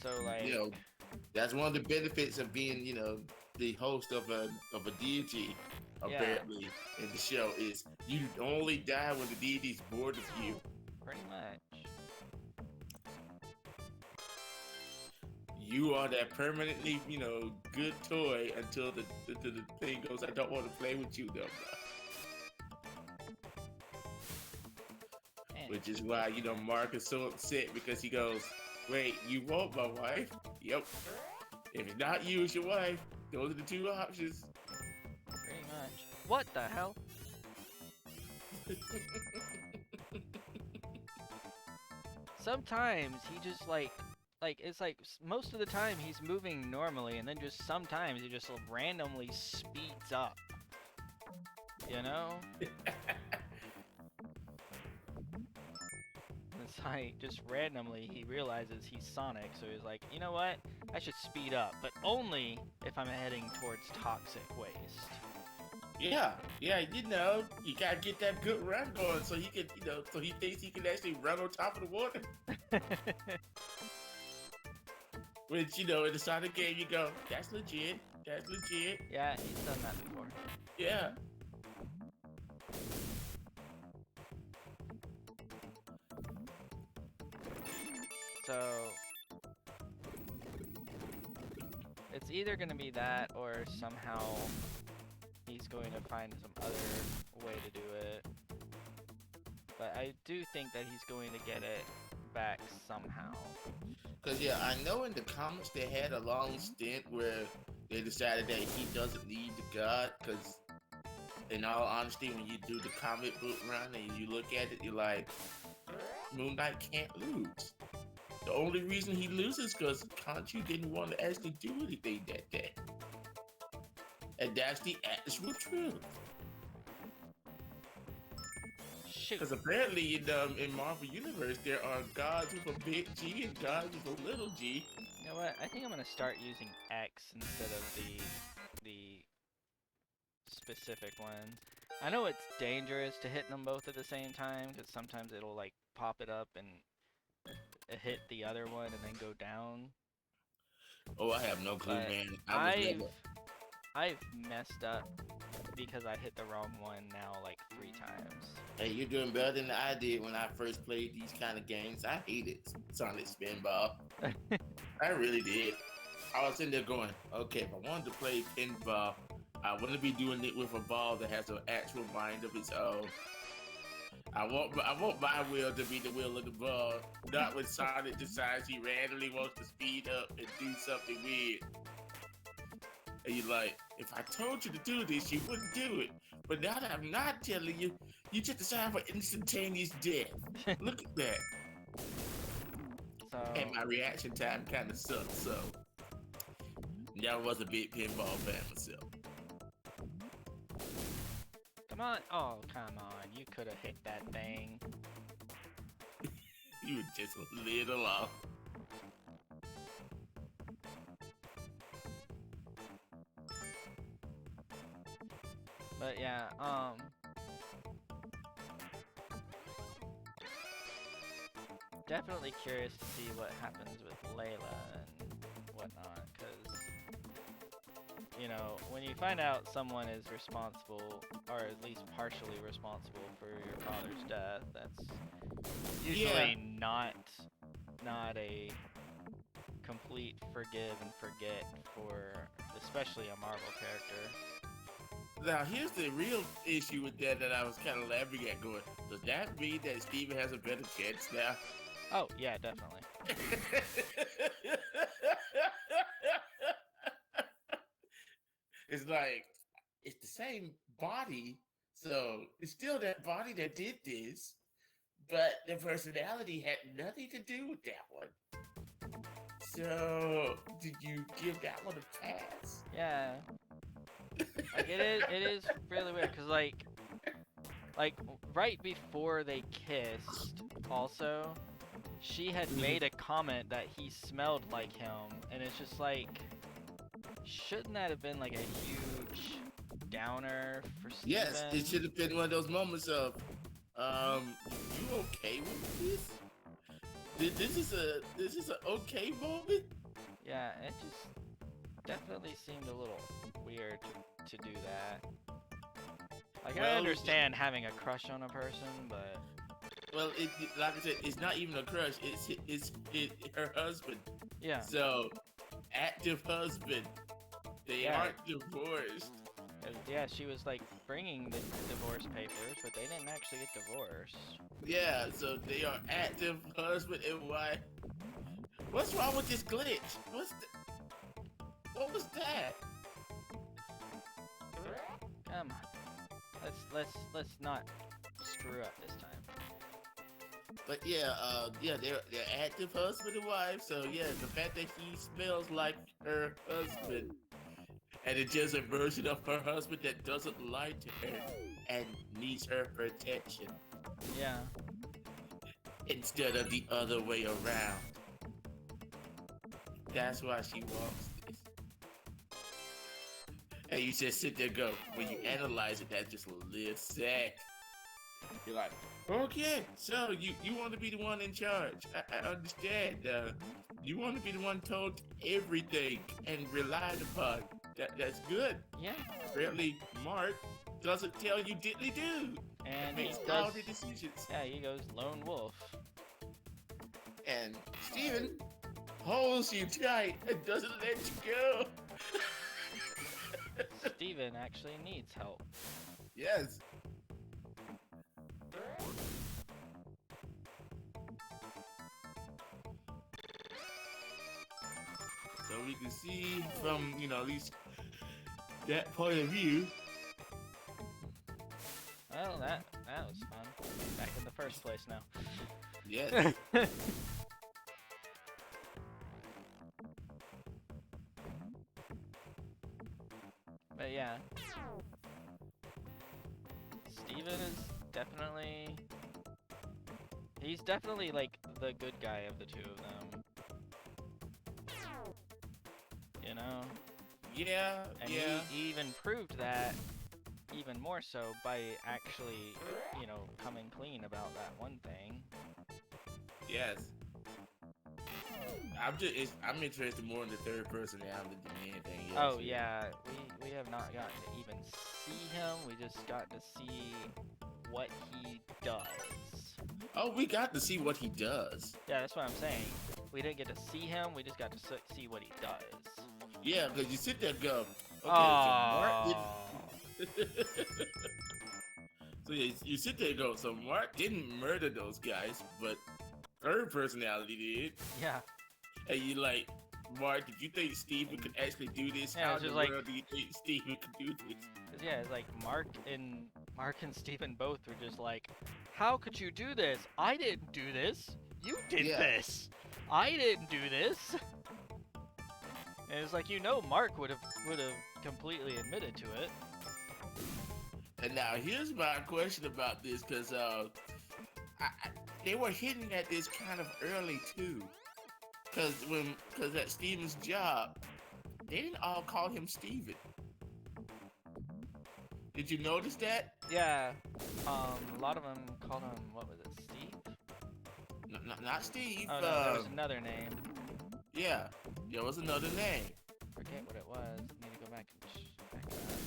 So like, You know, that's one of the benefits of being, the host of a deity. Apparently, in the show, is you only die when the deity's bored of you. pretty much. You are that permanently, good toy until the thing goes, I don't want to play with you no more. Which is why, Mark is so upset, because he goes, wait, you want my wife? Yep. If it's not you, it's your wife. Those are the two options. Pretty much. What the hell? Sometimes he just it's like most of the time he's moving normally, and then just sometimes he just randomly speeds up. You know? It's like just randomly he realizes he's Sonic, so he's like, you know what? I should speed up, but only if I'm heading towards toxic waste. Yeah, you know, you gotta get that good run going so he can, you know, so he thinks he can actually run on top of the water. Which, you know, in the Sonic game, you go, that's legit. That's legit. Yeah, he's done that before. Yeah. So it's either gonna be that or somehow he's going to find some other way to do it. But I do think that he's going to get it back somehow. Because, yeah, I know in the comics they had a long stint where they decided that he doesn't need the god. Because, in all honesty, when you do the comic book run and you look at it, you're like, Moon Knight can't lose. The only reason he loses because Khonshu didn't want to actually do anything that day. And that's the actual truth. Because apparently in Marvel Universe, there are gods with a big G and gods with a little g. You know what? I think I'm going to start using X instead of the specific ones. I know it's dangerous to hit them both at the same time, because sometimes it'll like pop it up and hit the other one and then go down. Oh, I have no clue, But man. I've messed up because I hit the wrong one now like 3 times. Hey, you're doing better than I did when I first played these kind of games. I hated Sonic Spinball. I really did. I was sitting there going, okay, if I wanted to play pinball, I want to be doing it with a ball that has an actual mind of its own. I want my wheel to be the wheel of the ball, not when Sonic decides he randomly wants to speed up and do something weird. And you're like, if I told you to do this, you wouldn't do it. But now that I'm not telling you, you just decide for instantaneous death. Look at that. So, And my reaction time kind of sucked, so. Yeah, I was a big pinball fan myself. come on. Oh, come on. You could have hit that thing. You were just a little off. But yeah, definitely curious to see what happens with Layla and whatnot, because, you know, when you find out someone is responsible, or at least partially responsible for your father's death, that's usually not a complete forgive and forget for, especially a Marvel character. Now, here's the real issue with that I was kind of laughing at going, does that mean that Steven has a better chance now? Oh, yeah, definitely. It's like, it's the same body, so it's still that body that did this, but the personality had nothing to do with that one. So, did you give that one a pass? Yeah. Like, it is really weird, because, like, right before they kissed, also, she had made a comment that he smelled like him, and it's just like, shouldn't that have been, like, a huge downer for Steven? Yes, it should have been one of those moments of, you okay with this? This is an okay moment? Yeah, it just definitely seemed a little weird to do that. Like, I understand having a crush on a person, but... Well, like I said, it's not even a crush. It's her husband. Yeah. So, active husband. They aren't divorced. Yeah, she was like bringing the divorce papers, but they didn't actually get divorced. Yeah, so they are active husband and wife. What's wrong with this glitch? What was that? Come on. Let's not screw up this time. But yeah, they're active husband and wife. So yeah, the fact that he smells like her husband, and it's just a version of her husband that doesn't lie to her and needs her protection Yeah. instead of the other way around. That's why she wants this. And you just sit there and go, when you analyze it, that's just a little sad. You're like, okay, so you want to be the one in charge. I understand. You want to be the one told everything and relied upon. That's good. Yeah. Apparently, Mark doesn't tell you diddly do. And he Makes does. all the decisions. Yeah, he goes lone wolf. And Steven holds you tight and doesn't let you go. Steven actually needs help. Yes. So we can see from, at least that point of view. Well, that was fun. Back in the first place now. Yes. But yeah. Steven is definitely... He's definitely, like, the good guy of the two of them. You know? Yeah, And yeah. he even proved that even more so by actually, coming clean about that one thing. Yes. I'm interested more in the third personality than anything else. Oh yeah, we have not gotten to even see him. We just got to see what he does. Oh, we got to see what he does. Yeah, that's what I'm saying. We didn't get to see him. We just got to see what he does. Yeah, because you sit there and go, okay, Oh. so you sit there and go, so Mark didn't murder those guys, but third personality did. Yeah. And you like, Mark, did you think Steven could actually do this? Yeah, How it's in just the like- world do you think Steven could do this? Yeah, it's like Mark and Steven both were just like, how could you do this? I didn't do this. You did Yeah. this. I didn't do this. And it's like, Mark would have completely admitted to it. And now here's my question about this, because they were hinting at this kind of early too, because at Steven's job, they didn't all call him Steven. Did you notice that? Yeah. A lot of them called him, what was it, Steve? Not Steve. Oh no, there was another name. Yeah, there was another name. Forget what it was. Need to go back and check that.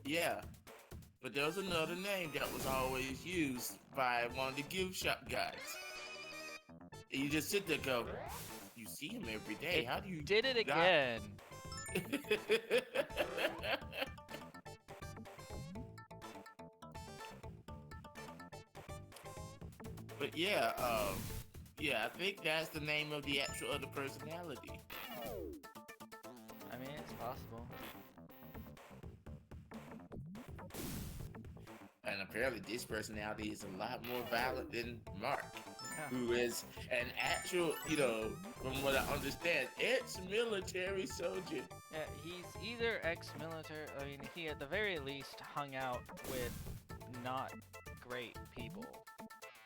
Yeah, but there was another name that was always used by one of the gift shop guys. And you just sit there and go, you see him every day. How do you Did it not- again. But yeah, I think that's the name of the actual other personality. I mean, it's possible. And apparently this personality is a lot more violent than Mark, Yeah. who is an actual, from what I understand, ex-military soldier. Yeah, he's either ex-military. I mean, he at the very least hung out with not great people.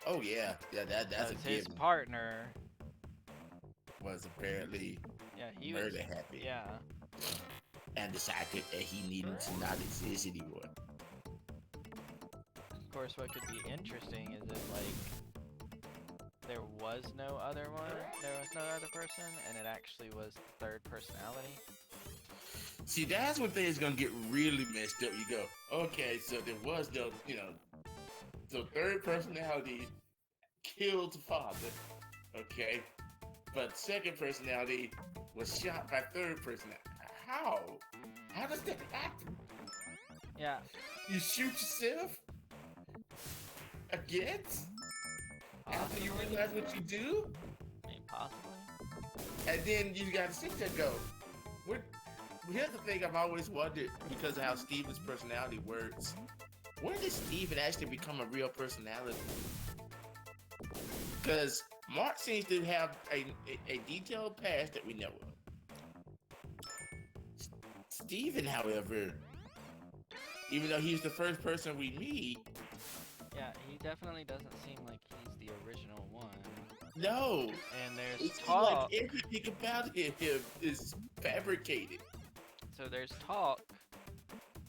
Oh yeah, that's a His given. partner. Was apparently Yeah, he was. murder happy Yeah. and decided that he needed to not exist anymore. Of course, what could be interesting is if like there was no other one, there was no other person, and it actually was third personality. See, that's when things gonna get really messed up. You go, okay, so there was no, so third personality killed father, okay, but second personality was shot by third personality. How? How does that happen? Yeah. You shoot yourself again after you realize what you do, I mean, possibly. and then you gotta sit there and go, here's the thing I've always wondered because of how Steven's personality works. When did Steven actually become a real personality? Because Mark seems to have a detailed past that we know of. Steven, however, even though he's the first person we meet, Yeah, he definitely doesn't seem like he's the original one. no. And there's It seems talk. like everything about him is fabricated. So there's talk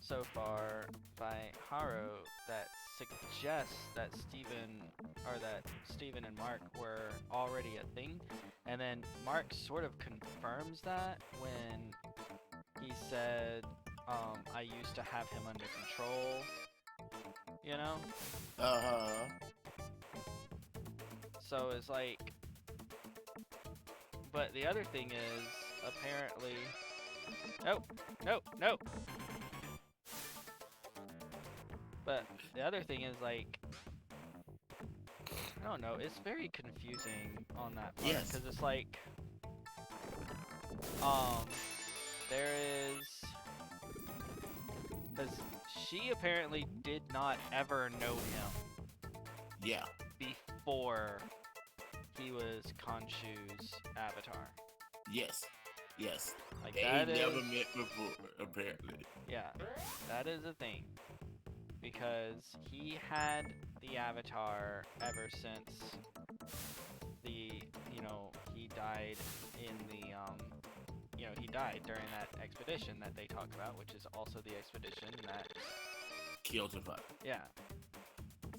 so far by Haro that suggests that Steven and Mark were already a thing, and then Mark sort of confirms that when he said, I used to have him under control, you know? Uh-huh. So it's like, but the other thing is, apparently, no. But the other thing is, like, I don't know, it's very confusing on that part, Yes. because it's like, there is, because she apparently did not ever know him Yeah. before he was Khonshu's avatar. Yes. Yes. Like, They that never is, met before, apparently. yeah, that is a thing. Because he had the avatar ever since he died in the, he died during that expedition that they talk about, which is also the expedition that, Killed her father. yeah,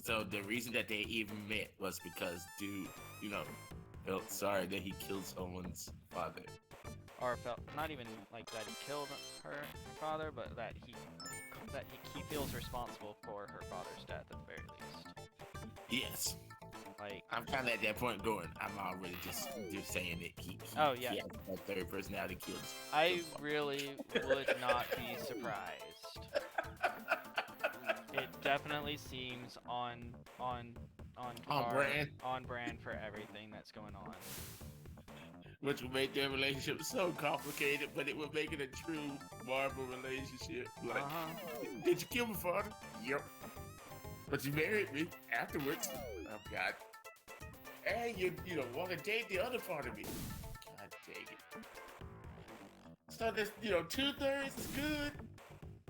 So the reason that they even met was because dude, felt sorry that he killed someone's father. or felt, not even like that he killed her father, but that he feels responsible for her father's death at the very least. Yes. Like, I'm kind of at that point going, I'm already just saying that he oh yeah, he has a third personality kills. I really would not be surprised. It definitely seems on brand. on brand for everything that's going on. Which would make their relationship so complicated, but it would make it a true Marvel relationship. Like, did you kill my father? Yep. But you married me afterwards. Oh God. And you want to date the other part of me. God dang it. So this, 2/3 is good.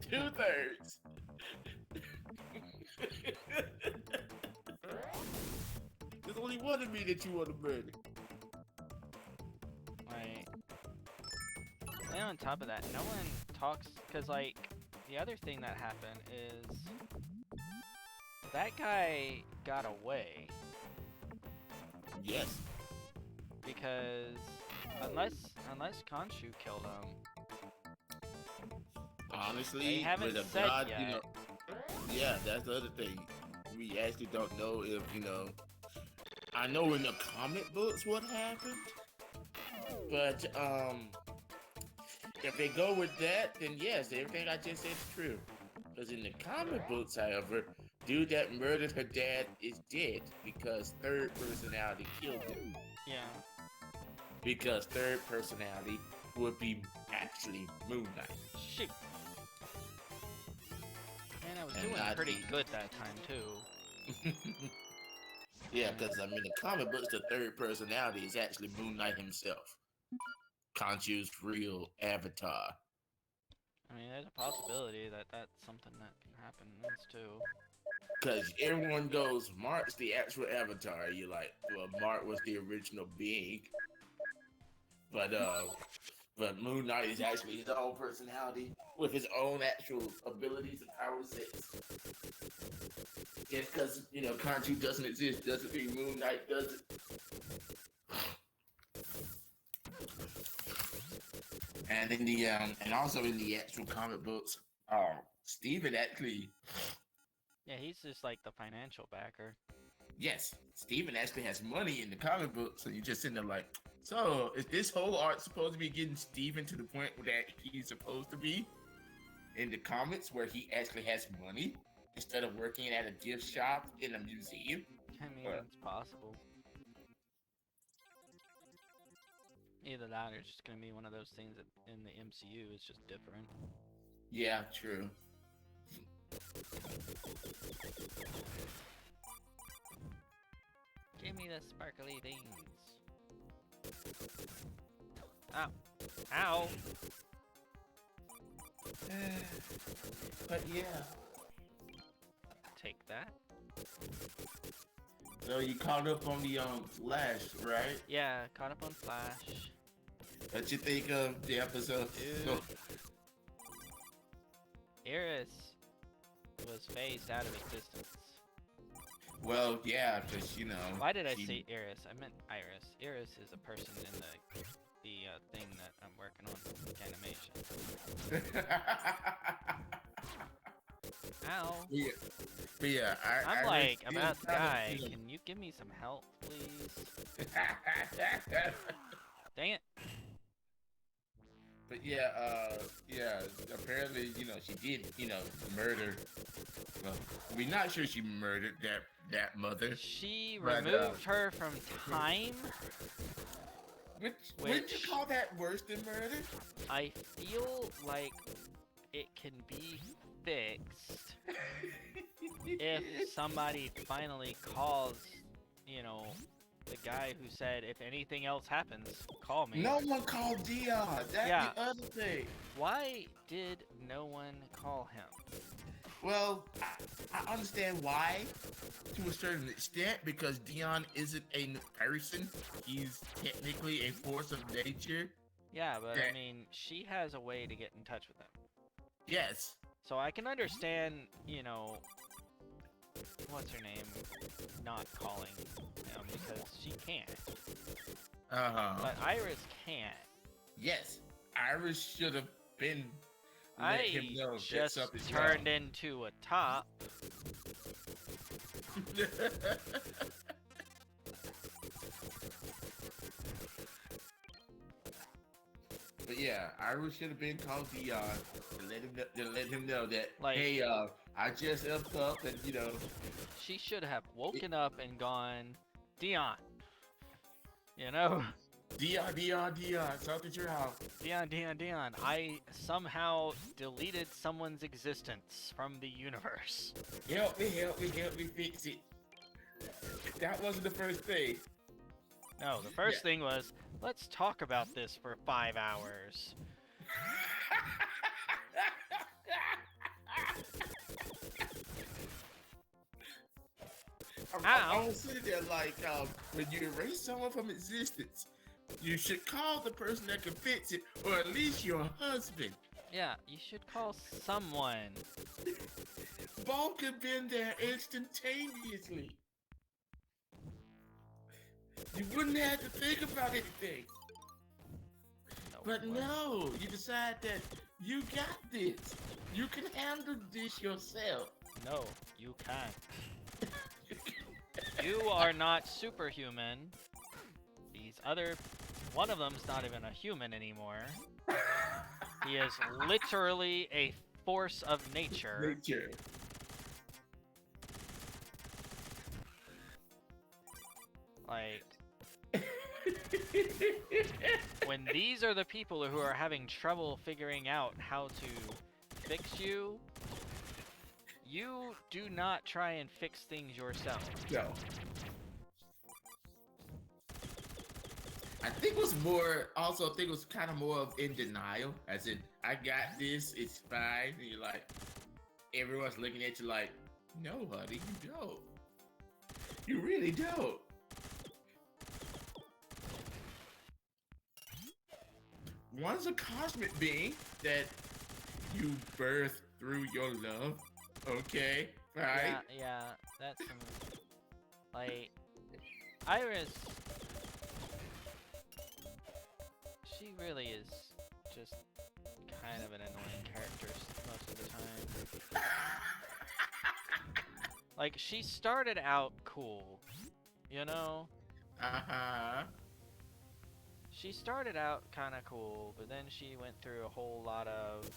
2/3. There's only one of me that you want to murder. Like, and on top of that, no one talks, because, like, the other thing that happened is that guy got away. Yes. Because unless Khonshu killed him, Honestly, they haven't with a said god, yet. yeah, that's the other thing. We actually don't know if, I know in the comic books what happened, but if they go with that, then yes, everything I just said is true. Because in the comic books, however, dude that murdered her dad is dead because third personality killed him. Yeah. Because third personality would be actually Moon Knight. Shoot. Man, I was And doing not pretty the- good that time too. Yeah, because I mean, the comic books, the third personality is actually Moon Knight himself, Khonshu's real avatar. I mean, there's a possibility that that's something that can happen in this too. Because everyone goes, Mark's the actual avatar. You're like, well, Mark was the original being, but Moon Knight is actually his own personality with his own actual abilities and power sets. Just because Khonshu doesn't exist doesn't mean Moon Knight doesn't. And in the and also in the actual comic books, Steven actually, Yeah, he's just like the financial backer. yes, Steven actually has money in the comic book. So you just sitting there like, so is this whole art supposed to be getting Steven to the point that he's supposed to be in the comics, where he actually has money instead of working at a gift shop in a museum? I mean, it's possible. Either that or it's just gonna be one of those things that in the MCU is just different. Yeah, true. Give me the sparkly things. Ow. Ow! But yeah. Take that. So you caught up on the Flash, right? Yeah, caught up on Flash. What you think of the episode? Dude. Iris was phased out of existence. Well, yeah, because you know. Why did I say Iris? I meant Iris. Iris is a person in the thing that I'm working on, like animation. Ow! Yeah, but yeah, I'm like about to die. Kind of, Can you give me some help, please? Dang it! But yeah, apparently, she did, murder. Well, we're not sure she murdered that mother. She removed her from time. Would you call that worse than murder? I feel like it can be fixed if somebody finally calls, the guy who said, if anything else happens, call me. No one called Dion. That's the other thing. Why did no one call him? Well, I understand why, to a certain extent, because Dion isn't a person. He's technically a force of nature. Yeah, but I mean, she has a way to get in touch with him. Yes. So I can understand, what's her name, not calling him because she can't. But Iris can't. Yes, Iris should have been. I just turned into a top. But yeah, Iris should have been called Dion to let him know that, like, hey, I just upped up and She should have woken up and gone, Dion. Dion, something's wrong. Dion. I somehow deleted someone's existence from the universe. Help me fix it. That wasn't the first thing. No, the first thing was, let's talk about this for 5 hours. I was sitting there like, when you erase someone from existence, you should call the person that can fix it, or at least your husband. Yeah, you should call someone. Ball could have been there instantaneously. You wouldn't have to think about anything. But no, you decide that you got this. You can handle this yourself. No, you can't. You are not superhuman. One of them's not even a human anymore. He is literally a force of nature. Like, when these are the people who are having trouble figuring out how to fix you, you do not try and fix things yourself. No. I think it was kind of more of in denial, as in, I got this, it's fine, and you're like, everyone's looking at you like, no, honey, you don't. You really don't. One's a cosmic being that you birth through your love, okay, right? Yeah, that's like, Iris, she really is just kind of an annoying character most of the time. Like, she started out cool, She started out kind of cool, but then she went through a whole lot of,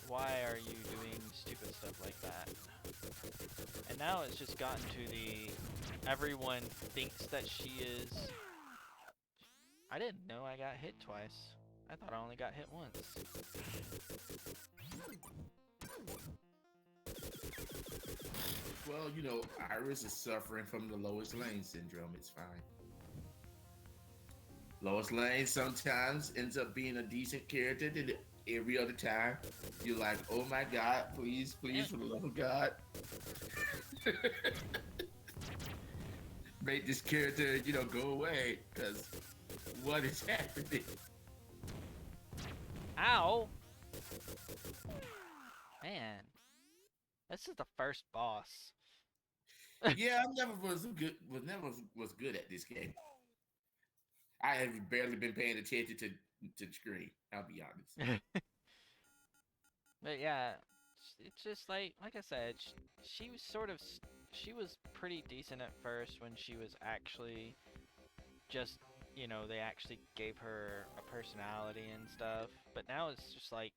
why are you doing stupid stuff like that? And now it's just gotten to the everyone thinks that she is. I didn't know I got hit twice. I thought I only got hit once. Well, you know, Iris is suffering from the Lois Lane syndrome. It's fine. Lois Lane sometimes ends up being a decent character, then every other time you're like, oh my god, please, please, for the love of God. Make this character, you know, go away, because what is happening? Ow! Man, this is the first boss. Yeah, I never was good at this game. I have barely been paying attention to the screen. I'll be honest. But yeah, it's just like I said, she was sort of, she was pretty decent at first when she was actually just, you know, they actually gave her a personality and stuff. But now it's just like,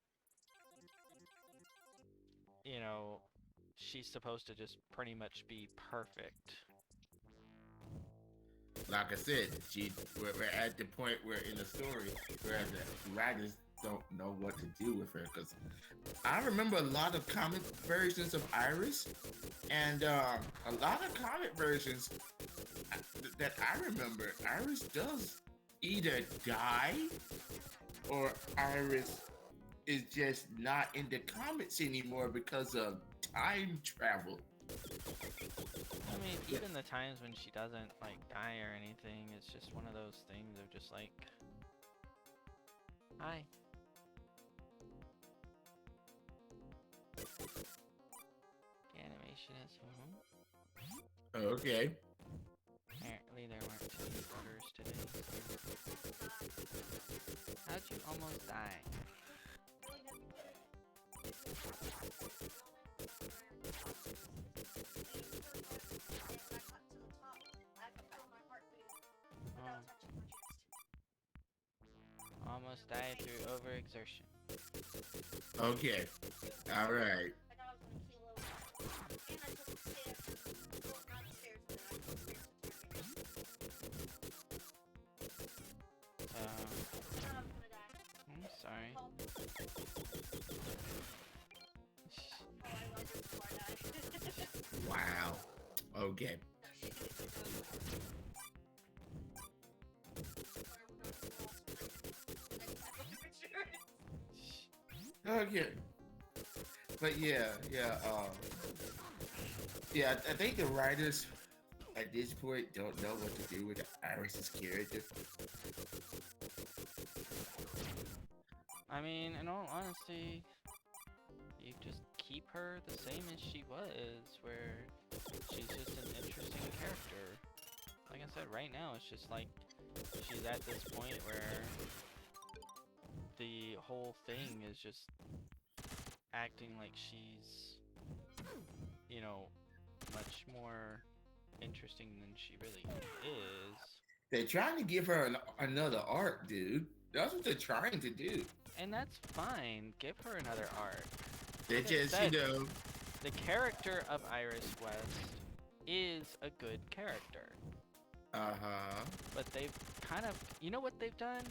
you know, she's supposed to just pretty much be perfect. Like I said, we're at the point where in the story where the writers don't know what to do with her. Because I remember a lot of comic versions of Iris, and a lot of comic versions that I remember, Iris does either die or Iris is just not in the comics anymore because of time travel. I mean, even the times when she doesn't like die or anything, it's just one of those things of just like, hi. The animation is. Okay. Apparently there weren't too many orders today. How'd you almost die? Almost died through overexertion. Okay. All right. I'm sorry. Wow. Okay. Okay. But yeah, I think the writers at this point don't know what to do with Iris's character. I mean, in all honesty, you just keep her the same as she was, where she's just an interesting character. Like I said, right now it's just like she's at this point where the whole thing is just acting like she's, you know, much more interesting than she really is. They're trying to give her another arc, dude. That's what they're trying to do. And that's fine. Give her another arc. They Like I just, said, you know, the character of Iris West is a good character. But they've kind of, you know what they've done?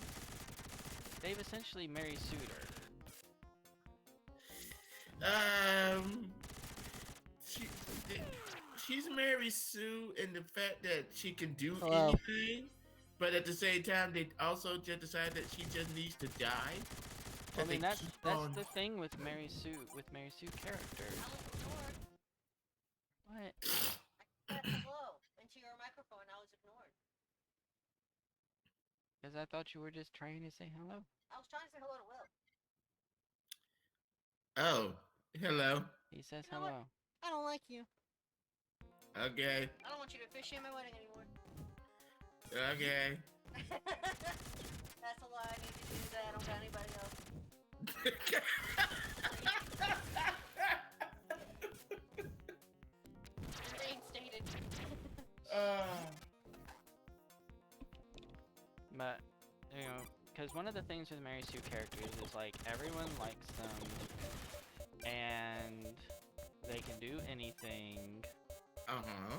They've essentially Mary Sued her. She's Mary Sue in the fact that she can do Hello. anything, but at the same time, they also just decide that she just needs to die. I mean, that's the thing with Mary Sue characters. What? I said hello into your microphone. I was ignored. Because I thought you were just trying to say hello. I was trying to say hello to Will. Oh, hello. He says You know hello. I don't like you. Okay. I don't want you to officiate my wedding anymore. Okay. That's a lie. I need to do that. I don't got anybody else. Reinstated. But, you know, because one of the things with Mary Sue characters is like everyone likes them, and they can do anything, Uh-huh.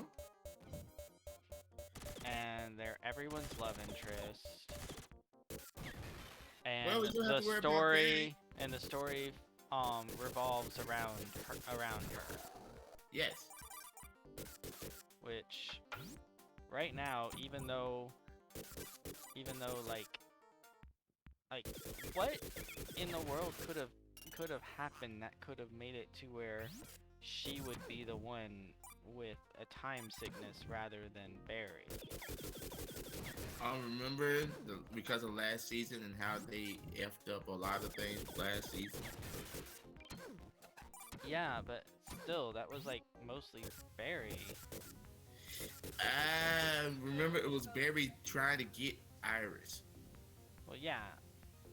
and they're everyone's love interest. And Well, we don't have the to worry about that. story revolves around her, Yes. which right now, even though like what in the world could have happened that could have made it to where she would be the one with a time sickness rather than Barry? Remember because of last season and how they effed up a lot of things last season. Yeah, but still, that was like mostly Barry. I remember it was Barry trying to get Iris. Well, yeah,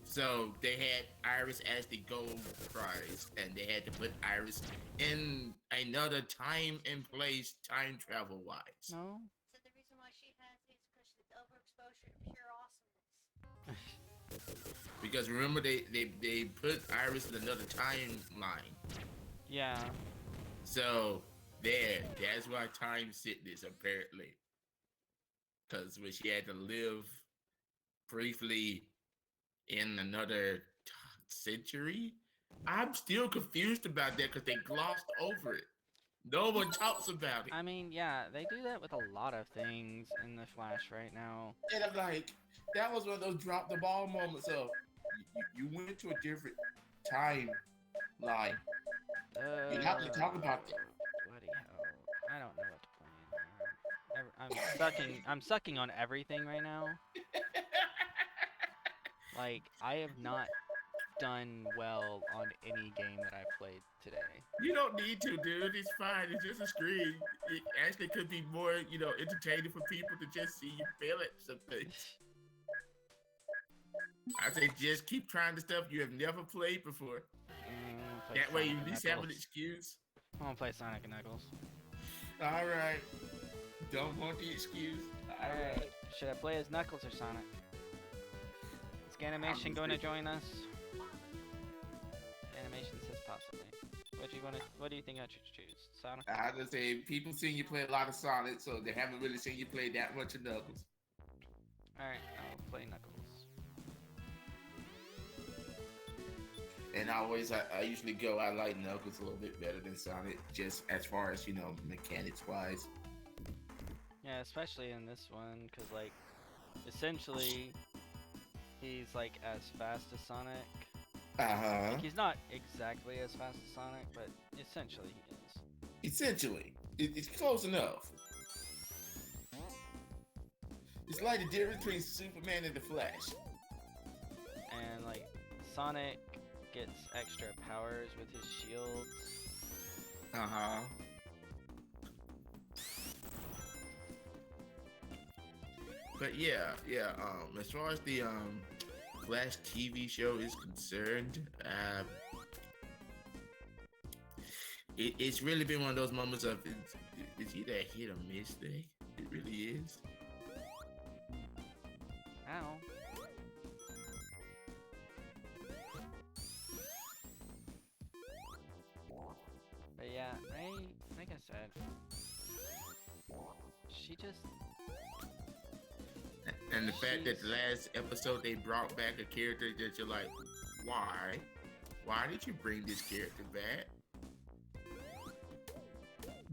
So they had Iris as the gold prize, and they had to put Iris in another time and place, time travel wise. no. So the reason why she has it is because it's overexposure to pure awesomeness. Because remember they put Iris in another timeline. Yeah, So that's why time sickness apparently. Because when she had to live briefly in another century, I'm still confused about that because they glossed over it. No one talks about it. I mean, yeah, they do that with a lot of things in the Flash right now. And I'm like, that was one of those drop the ball moments of you went to a different timeline. You have to talk about that. Bloody hell! I don't know what to play anymore. I'm sucking on everything right now. Like, I have not done well on any game that I've played today. You don't need to, dude. It's fine. It's just a screen. It actually could be more, entertaining for people to just see you fail at some things. I say just keep trying the stuff you have never played before. That way you at least have an excuse. I want to play Sonic and Knuckles. All right. Don't want the excuse. All right. Should I play as Knuckles or Sonic? Is Animation going to join us? Animation says possibly. What do you think I should choose? Sonic? I just say people seen you play a lot of Sonic, so they haven't really seen you play that much of Knuckles. Alright, I'll play Knuckles. And I usually go, I like Knuckles a little bit better than Sonic, just as far as, mechanics wise. Yeah, especially in this one, because, like, essentially, he's, like, as fast as Sonic. Uh-huh. Like, he's not exactly as fast as Sonic, but essentially he is. Essentially. It's close enough. It's like the difference between Superman and the Flash. And, like, Sonic gets extra powers with his shields. Uh-huh. But yeah, as far as the Flash TV show is concerned, it's really been one of those moments of it's either a hit or miss thing. It really is. Ow. But yeah, like I said, she just... And the fact that the last episode they brought back a character that you're like, why? Why did you bring this character back?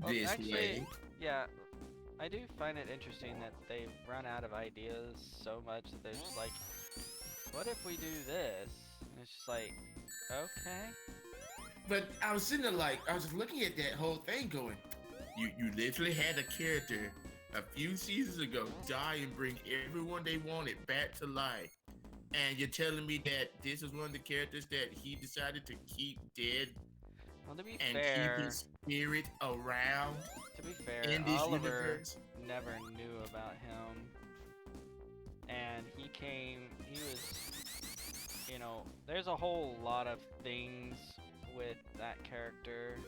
Well, This actually, way. yeah, I do find it interesting that they've run out of ideas so much that they're just like, what if we do this? And it's just like, okay. But I was sitting there like, I was just looking at that whole thing going, you literally had a character a few seasons ago die and bring everyone they wanted back to life. And you're telling me that this is one of the characters that he decided to keep dead Well, to be and fair, keep his spirit around in this Oliver universe? never knew about him. And he was, there's a whole lot of things with that character.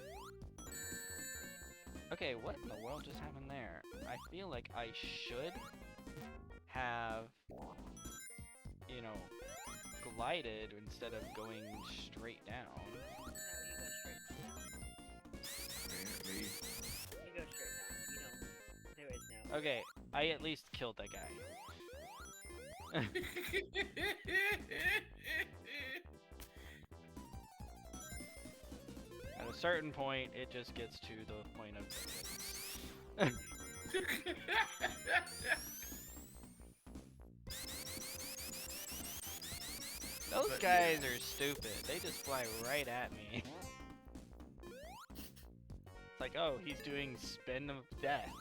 Okay, what in the world just happened there? I feel like I should have, glided instead of going straight down. No, you go straight. Okay, I at least killed that guy. At a certain point, it just gets to the point of those But guys yeah. are stupid. They just fly right at me. It's like, oh, he's doing spin of death.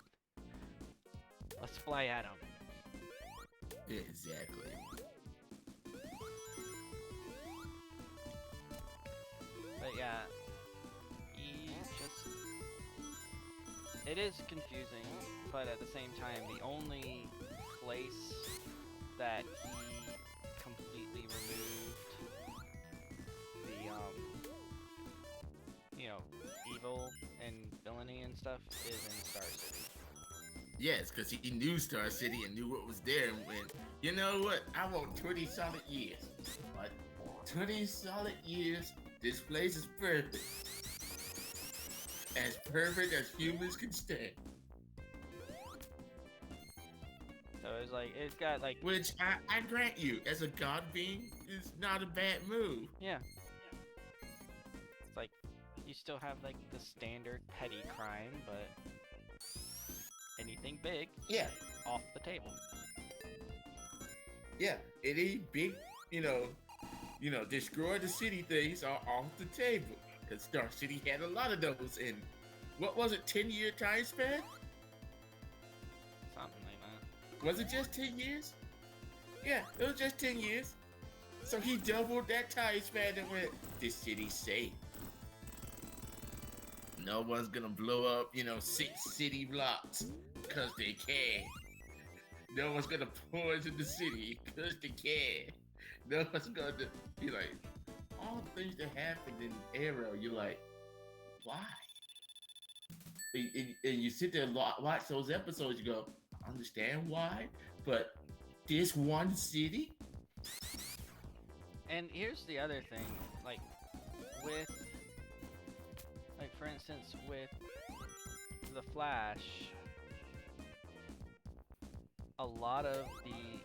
Let's fly at him. Exactly. But yeah, he just... It is confusing, but at the same time, the only place that he completely removed the, you know, evil and villainy and stuff is in Star City. Yes, because he knew Star City and knew what was there and went, you know what? I want 20 solid years. What? 20 solid years? This place is perfect. As perfect as humans can stand. So it's like, it's got like, Which I grant you, as a god being, is not a bad move. yeah. It's like, you still have like the standard petty crime, but anything big, Yeah, off the table. yeah. Any big, destroy the city things are off the table. Because Star City had a lot of those in, what was it, 10-year time span? Something like that. Was it just 10 years? Yeah, it was just 10 years. So he doubled that time span and went, this city's safe. No one's gonna blow up, 6 city blocks because they can. No one's gonna poison the city because they can. No one's gonna be like, all the things that happened in Arrow, you're like, why? And you sit there and watch those episodes, you go, I understand why, but this one city? And here's the other thing, like, with, like, for instance, with The Flash, a lot of the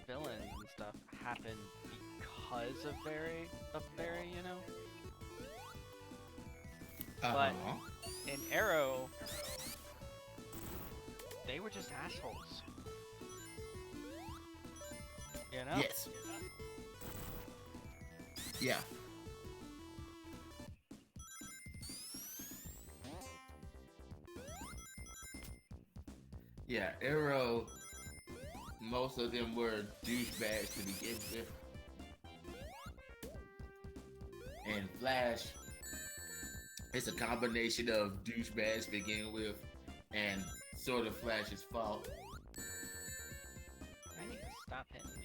villains and stuff happen because of Barry, you know? But in Arrow, they were just assholes. You know? Yes. Yeah. Yeah, Arrow, most of them were douchebags to begin with. And Flash, it's a combination of douchebags to begin with and sort of Flash's fault. I need to stop hitting these.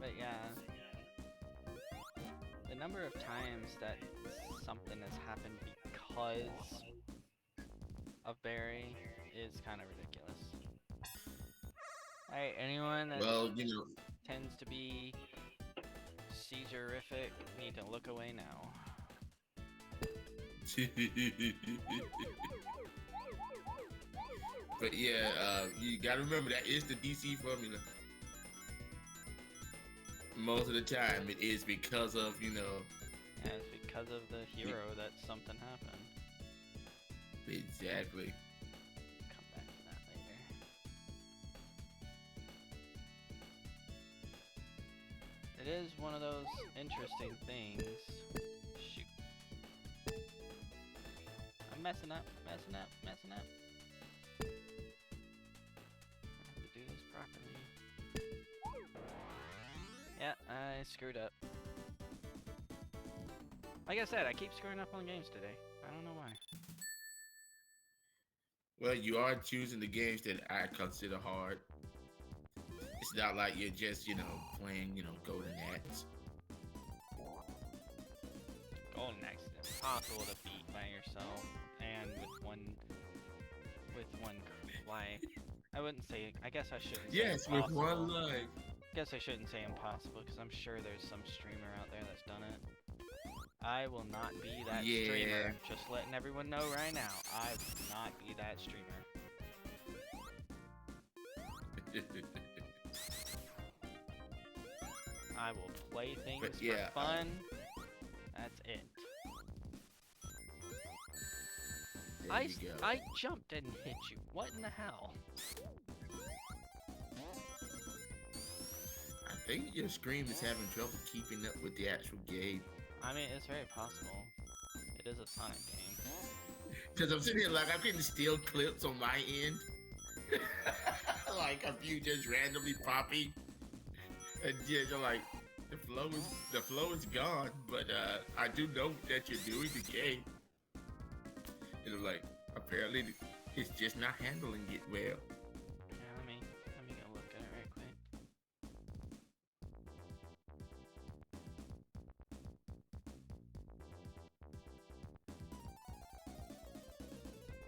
But yeah, the number of times that something has happened because of Barry is kind of ridiculous. Alright, anyone that tends to be Caesarific need to look away now. But yeah, you gotta remember that is the DC formula. Most of the time, it is because of, And it's because of the hero that something happened. Exactly. Come back to that later. It is one of those interesting things. Shoot. I'm messing up. I have to do this properly. Yeah, I screwed up. Like I said, I keep screwing up on games today. I don't know why. Well, you are choosing the games that I consider hard. It's not like you're just, playing, Golden Axe. Golden Axe is impossible to beat by yourself and with one life. I wouldn't say. I guess I shouldn't. Yes, say with impossible. one life. I guess I shouldn't say impossible because I'm sure there's some streamer out there that's done it. I will not be that Yeah. streamer. Just letting everyone know right now. I will not be that streamer. I will play things But yeah, for fun. That's it. there you go. I jumped and hit you. What in the hell? I think your screen is having trouble keeping up with the actual game. I mean, it's very possible. It is a Sonic game. Because I'm sitting here like I'm getting still clips on my end. Like a few just randomly popping. And yeah, you're like, the flow is gone, but I do know that you're doing the game. And I'm like, apparently it's just not handling it well. Yeah, let me go look at it right quick.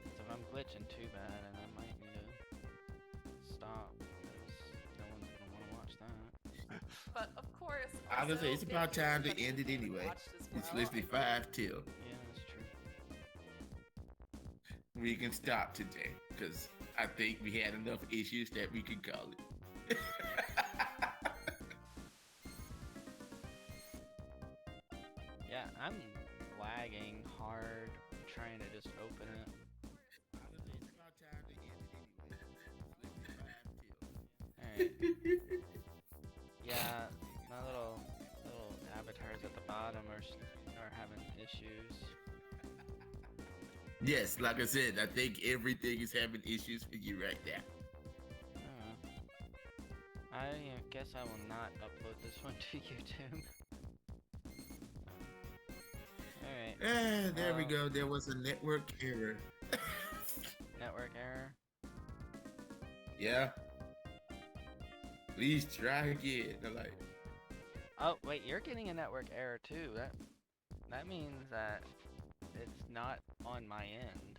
So if I'm glitching too bad, and I might need to stop because no one's gonna want to watch that. But of course, I was gonna say also, it's if about time to anybody end it who anyway. watched as It's well, literally I 5 till. Yeah, that's true. We can stop today because I think we had enough issues that we could call it. Yeah, I'm lagging hard, trying to just open it. It's about time to end it anyway. Alright. Yeah, my little avatars at the bottom are having issues. Yes, like I said, I think everything is having issues for you right now. I guess I will not upload this one to YouTube. Alright. There we go. There was a network error. Network error. Yeah. Please try again. I'm like, Oh, wait, you're getting a network error too. That means that it's not on my end.